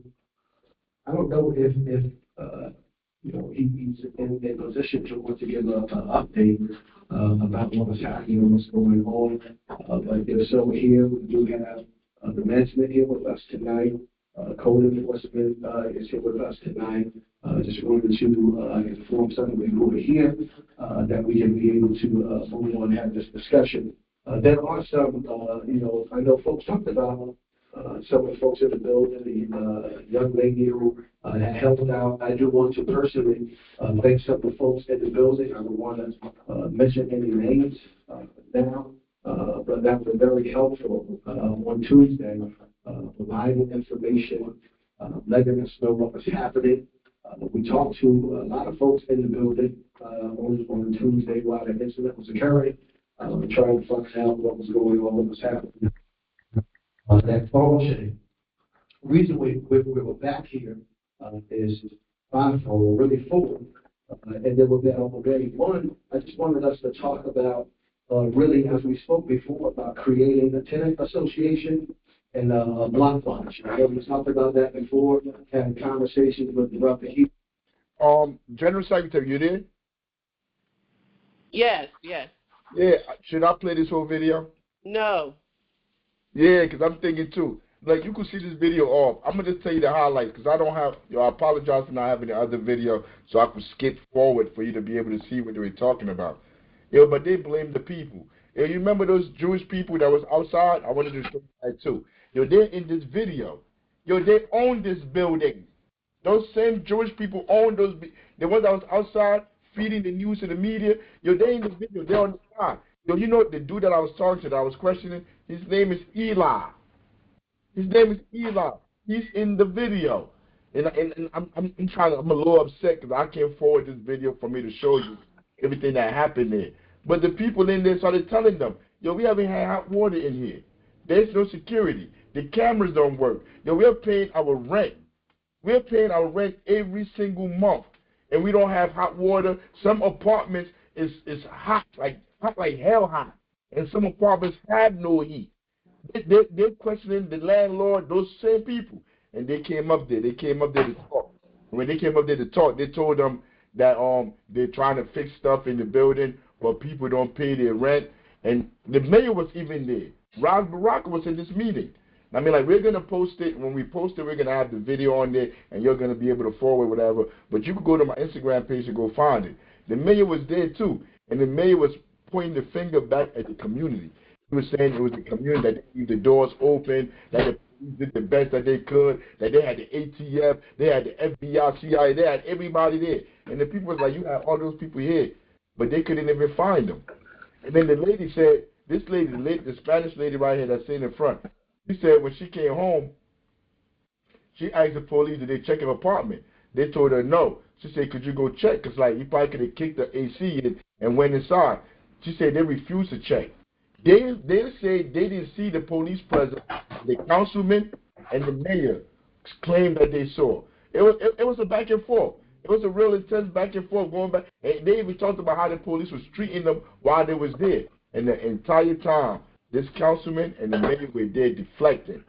I don't know if he's in position to want to give an update about what's happening and what's going on. But if so, here we do have The management here with us tonight. Code enforcement is here with us tonight. Just wanted to inform some of you over here that we can be able to move on and have this discussion. There are some, I know folks talked about some of the folks in the building, the young lady who had helped out. I do want to personally thank some of the folks in the building. I don't want to mention any names now, but that was very helpful on Tuesday, providing information, letting us know what was happening. We talked to a lot of folks in the building on Tuesday while the incident was occurring, trying to find out what was going on, what was happening. That function. The reason we were back here is fivefold, really full, and then we'll get on the way. One, I just wanted us to talk about really, as we spoke before, about creating a tenant association and a block watch. I know we talked about that before, had conversations with Brother Heath. General Secretary, you there? Yes. Yeah, should I play this whole video? No. Yeah, because I'm thinking too. Like, you can see this video off. I'm going to tell you the highlights because I don't have, I apologize for not having the other video so I could skip forward for you to be able to see what they were talking about. But they blame the people. You remember those Jewish people that was outside? I wanted to show you that too. They're in this video. They own this building. Those same Jewish people own those, the ones that was outside feeding the news to the media. They in this video. They're on the side. You know the dude that I was talking to, that I was questioning, his name is Eli. His name is Eli. He's in the video. And I'm trying to, I'm a little upset because I can't forward this video for me to show you everything that happened there. But the people in there started telling them, we haven't had hot water in here. There's no security. The cameras don't work. We're paying our rent. We're paying our rent every single month. And we don't have hot water. Some apartments is hot like hell hot. And some apartments have no heat. They're questioning the landlord, those same people. And they came up there. They came up there to talk. And when they came up there to talk, they told them that they're trying to fix stuff in the building, but people don't pay their rent. And the mayor was even there. Raz Baraka was in this meeting. I mean, like, we're going to post it. When we post it, we're going to have the video on there, and you're going to be able to forward whatever. But you can go to my Instagram page and go find it. The mayor was there, too. And the mayor was pointing the finger back at the community. He was saying it was the community that they leave the doors open, that the police did the best that they could, that they had the ATF, they had the FBI, CIA, they had everybody there. And the people was like, you have all those people here, but they couldn't even find them. And then the lady said, this lady, the Spanish lady right here that's sitting in front, she said when she came home, she asked the police, did they check her apartment? They told her no. She said, could you go check? Because, like, you probably could have kicked the AC in and went inside. She said they refused to check. They said they didn't see the police present. The councilman and the mayor claimed that they saw. It was a back and forth. It was a real intense back and forth going back. And they even talked about how the police was treating them while they was there. And the entire time, this councilman and the mayor were there deflecting,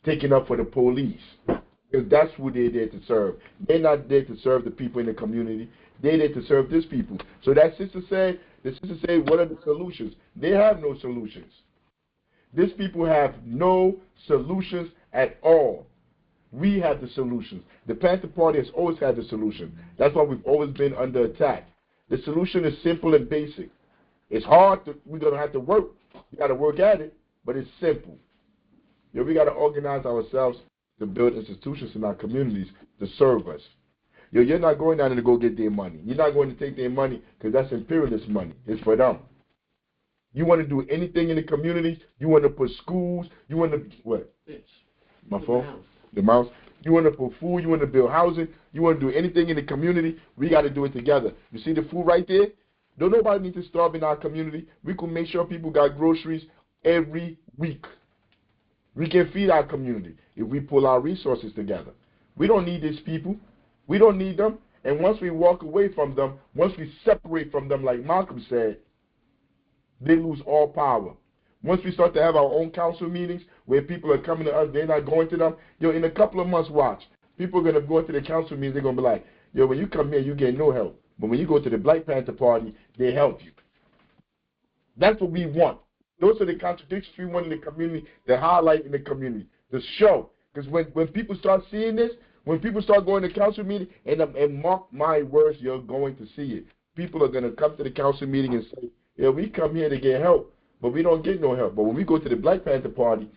taking up for the police. Because that's who they're there to serve. They're not there to serve the people in the community. They're there to serve these people. So that sister said, what are the solutions? They have no solutions. These people have no solutions at all. We have the solutions. The Panther Party has always had the solution. That's why we've always been under attack. The solution is simple and basic. It's hard. We're going to have to work. We got to work at it, but it's simple. We got to organize ourselves to build institutions in our communities to serve us. You're not going down there to go get their money. You're not going to take their money because that's imperialist money. It's for them. You want to do anything in the communities. You want to put schools. You want to, what? My phone? The mouse. You want to put food. You want to build housing. You want to do anything in the community. We got to do it together. You see the food right there? Don't nobody need to starve in our community. We can make sure people got groceries every week. We can feed our community if we pull our resources together. We don't need these people. We don't need them. And once we walk away from them, once we separate from them, like Malcolm said, they lose all power. Once we start to have our own council meetings where people are coming to us, they're not going to them, in a couple of months, watch. People are going to go into the council meetings, they're going to be like, when you come here, you get no help. But when you go to the Black Panther Party, they help you. That's what we want. Those are the contradictions we want in the community, to highlight in the community, to show. Because when people start seeing this, when people start going to council meeting, and mark my words, you're going to see it. People are going to come to the council meeting and say, yeah, we come here to get help, but we don't get no help. But when we go to the Black Panther Party,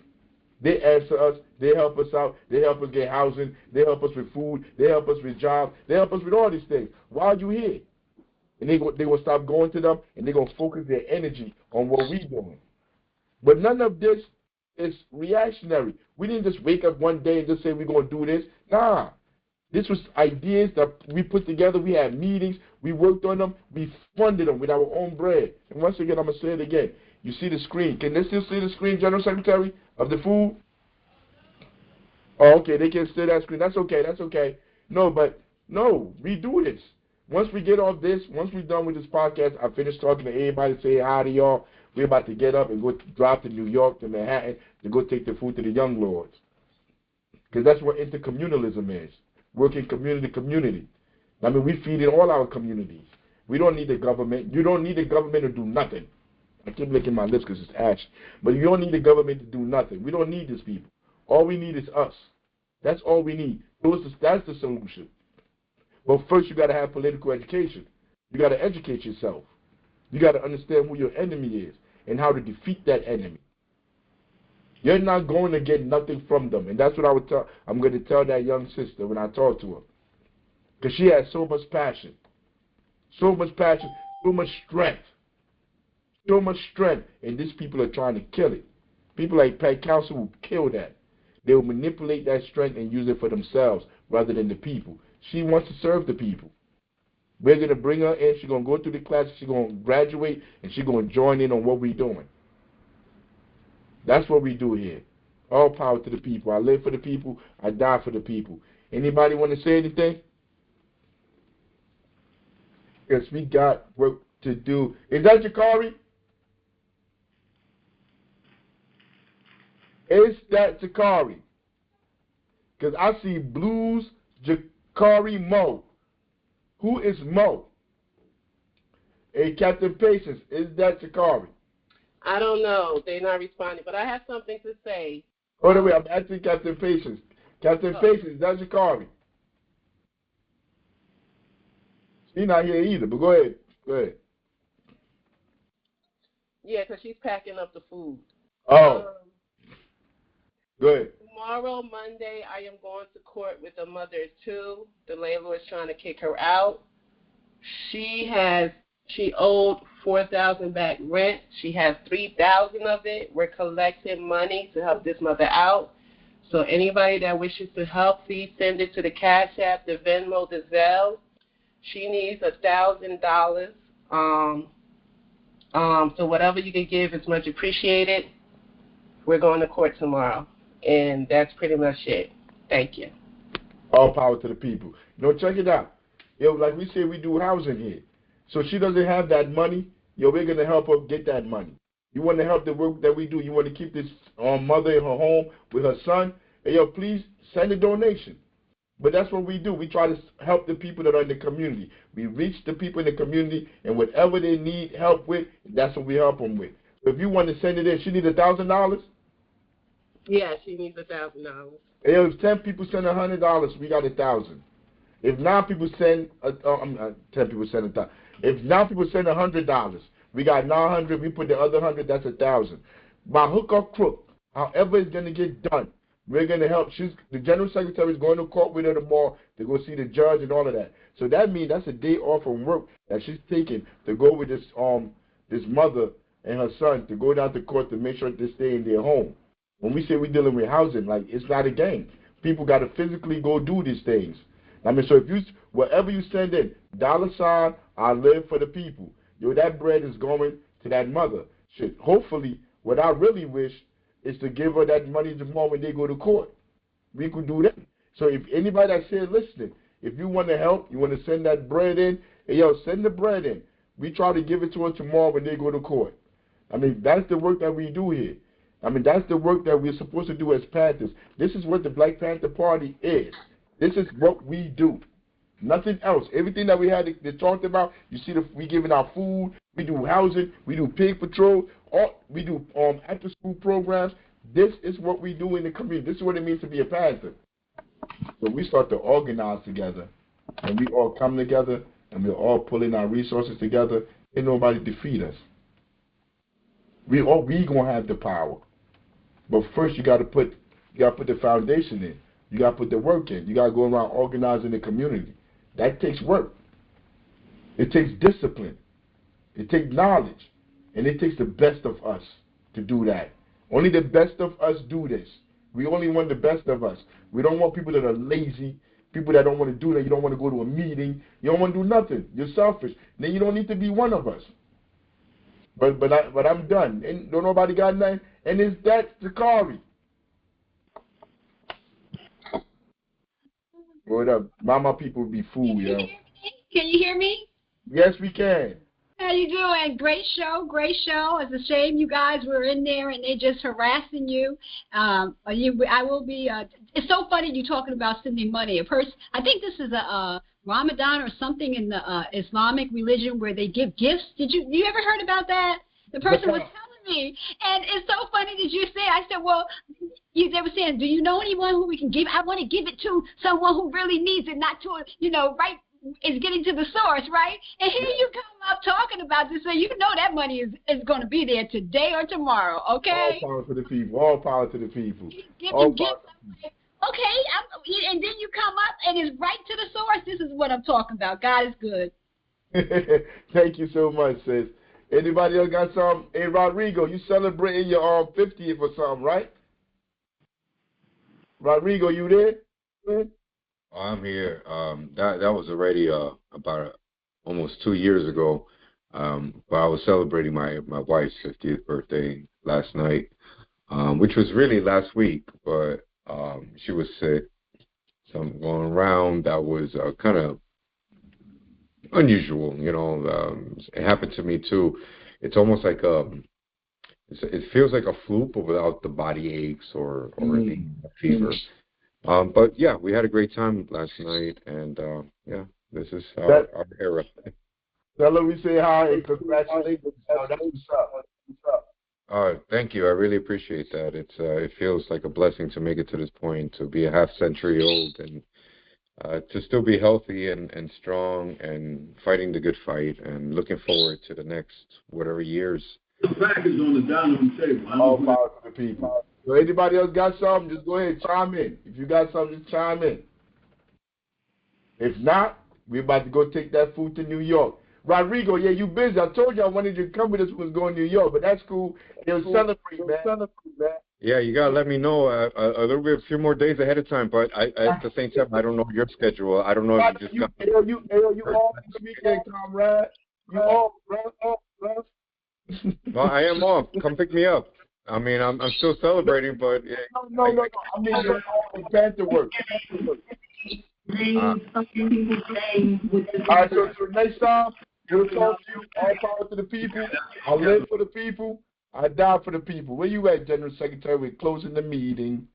they answer us, they help us out, they help us get housing, they help us with food, they help us with jobs, they help us with all these things. Why are you here? And they will stop going to them, and they're going to focus their energy on what we're doing. But none of this is reactionary. We didn't just wake up one day and just say we're going to do this. Nah. This was ideas that we put together. We had meetings. We worked on them. We funded them with our own bread. And once again, I'm going to say it again. You see the screen. Can they still see the screen, General Secretary, of the food? Oh, okay. They can see that screen. That's okay. That's okay. No, we do this. Once we get off this, once we're done with this podcast, I finish talking to everybody, say hi to y'all. We're about to get up and go drive to New York, to Manhattan, to go take the food to the young lords. Because that's what intercommunalism is. Working community to community. I mean, we feed in all our communities. We don't need the government. You don't need the government to do nothing. I keep licking my lips because it's ash. But you don't need the government to do nothing. We don't need these people. All we need is us. That's all we need. That's the solution. But first, you got to have political education. You got to educate yourself. You got to understand who your enemy is and how to defeat that enemy. You're not going to get nothing from them. And that's what I'm going to tell that young sister when I talk to her. Because she has so much passion. So much passion, so much strength. So much strength. And these people are trying to kill it. People like Pat Council will kill that. They will manipulate that strength and use it for themselves rather than the people. She wants to serve the people. We're going to bring her in. She's going to go through the classes. She's going to graduate. And she's going to join in on what we're doing. That's what we do here. All power to the people. I live for the people. I die for the people. Anybody want to say anything? Because we got work to do. Is that Jakari? Is that Jakari? Because I see Blues Jakari Mo. Who is Mo? Hey, Captain Patience, is that Jakari? I don't know. They're not responding, but I have something to say. Hold on, wait. I'm asking Captain Patience. Captain Patience, that's Jakari. She's not here either, but go ahead. Go ahead. Yeah, because she's packing up the food. Oh. Go ahead. Tomorrow, Monday, I am going to court with a mother too. The landlord's trying to kick her out. She owed $4,000 back rent. She has $3,000 of it. We're collecting money to help this mother out. So anybody that wishes to help, please send it to the Cash App, the Venmo, the Zelle. She needs $1,000. So whatever you can give is much appreciated. We're going to court tomorrow. And that's pretty much it. Thank you. All power to the people. Check it out. Like we say, we do housing here. So she doesn't have that money. We're going to help her get that money. You want to help the work that we do. You want to keep this mother in her home with her son. Hey, please send a donation. But that's what we do. We try to help the people that are in the community. We reach the people in the community, and whatever they need help with, that's what we help them with. So if you want to send it in, she needs $1,000? Yeah, she needs $1,000. If 10 people send $100, we got 1,000. If 9 people send, 10 people send 1,000. If 9 people send $100, we got 900. We put the other 100. That's 1,000. By hook or crook, however it's going to get done, we're going to help. The General Secretary is going to court with her tomorrow to go see the judge and all of that. So that means that's a day off from work that she's taking to go with this mother and her son to go down to court to make sure they stay in their home. When we say we're dealing with housing, like, it's not a game. People got to physically go do these things. I mean, so whatever you send in, $, I live for the people. That bread is going to that mother. Hopefully, what I really wish is to give her that money tomorrow when they go to court. We could do that. So if anybody that's here listening, if you want to help, you want to send that bread in, hey, send the bread in. We try to give it to her tomorrow when they go to court. I mean, that's the work that we do here. I mean, that's the work that we're supposed to do as Panthers. This is what the Black Panther Party is. This is what we do. Nothing else. Everything that we had they talked about, you see, we giving out food, we do housing, we do pig patrol, we do after school programs. This is what we do in the community. This is what it means to be a Panther. So we start to organize together, and we all come together, and we're all pulling our resources together, and nobody defeat us. We gonna have the power, but first you gotta put the foundation in. You gotta put the work in. You gotta go around organizing the community. That takes work. It takes discipline. It takes knowledge, and it takes the best of us to do that. Only the best of us do this. We only want the best of us. We don't want people that are lazy, people that don't want to do that. You don't want to go to a meeting. You don't want to do nothing. You're selfish. Then you don't need to be one of us. But I'm done. And don't nobody got nothing. And it's that Zakari. What up? Mama people be fooled, yo. Can you hear me? Yes, we can. How you doing? Great show, great show. It's a shame you guys were in there and they just harassing you. I will be. It's so funny you talking about sending money. I think this is a Ramadan or something in the Islamic religion where they give gifts. You ever heard about that? The person was telling me, and it's so funny that you say. I said, well, they were saying, do you know anyone who we can give? I want to give it to someone who really needs it, not to right. Is getting to the source, right? And here you come up talking about this, so you know that money is going to be there today or tomorrow, okay? All power to the people. All power to the people. Giving gifts. Okay, and then you come up and it's right to the source. This is what I'm talking about. God is good. Thank you so much, sis. Anybody else got some? Hey, Rodrigo, you celebrating your 50th or something, right? Rodrigo, you there? I'm here. That was already about almost 2 years ago. But I was celebrating my wife's 50th birthday last night, which was really last week. But she was sick, something going around that was kind of unusual. It happened to me too. It's almost like it feels like a flu, but without the body aches or the fever. But yeah, we had a great time last night, and yeah, this is our era. Tell her we say hi and congratulations. That's what's up. Thank you. I really appreciate that. It feels like a blessing to make it to this point, to be a half century old, and to still be healthy and strong and fighting the good fight, and looking forward to the next whatever years. The pack is on the dining room table. All power to the people. So anybody else got something, just go ahead, chime in. If you got something, just chime in. If not, we're about to go take that food to New York. Rodrigo, yeah, you busy. I told you I wanted you to come with us when we was going to New York, but that's cool. They'll celebrate, man. Yeah, you gotta let me know a little bit, a few more days ahead of time. But at the same time, I don't know your schedule. I don't know if you just got. You off this weekend, comrade. You off, bro. Well, I am off. Come pick me up. I mean, I'm still celebrating, but yeah. No. I mean, you're all Panther work. All right, so next time, we'll talk to you. All power to the people. I live for the people. I die for the people. Where you at, General Secretary? We're closing the meeting.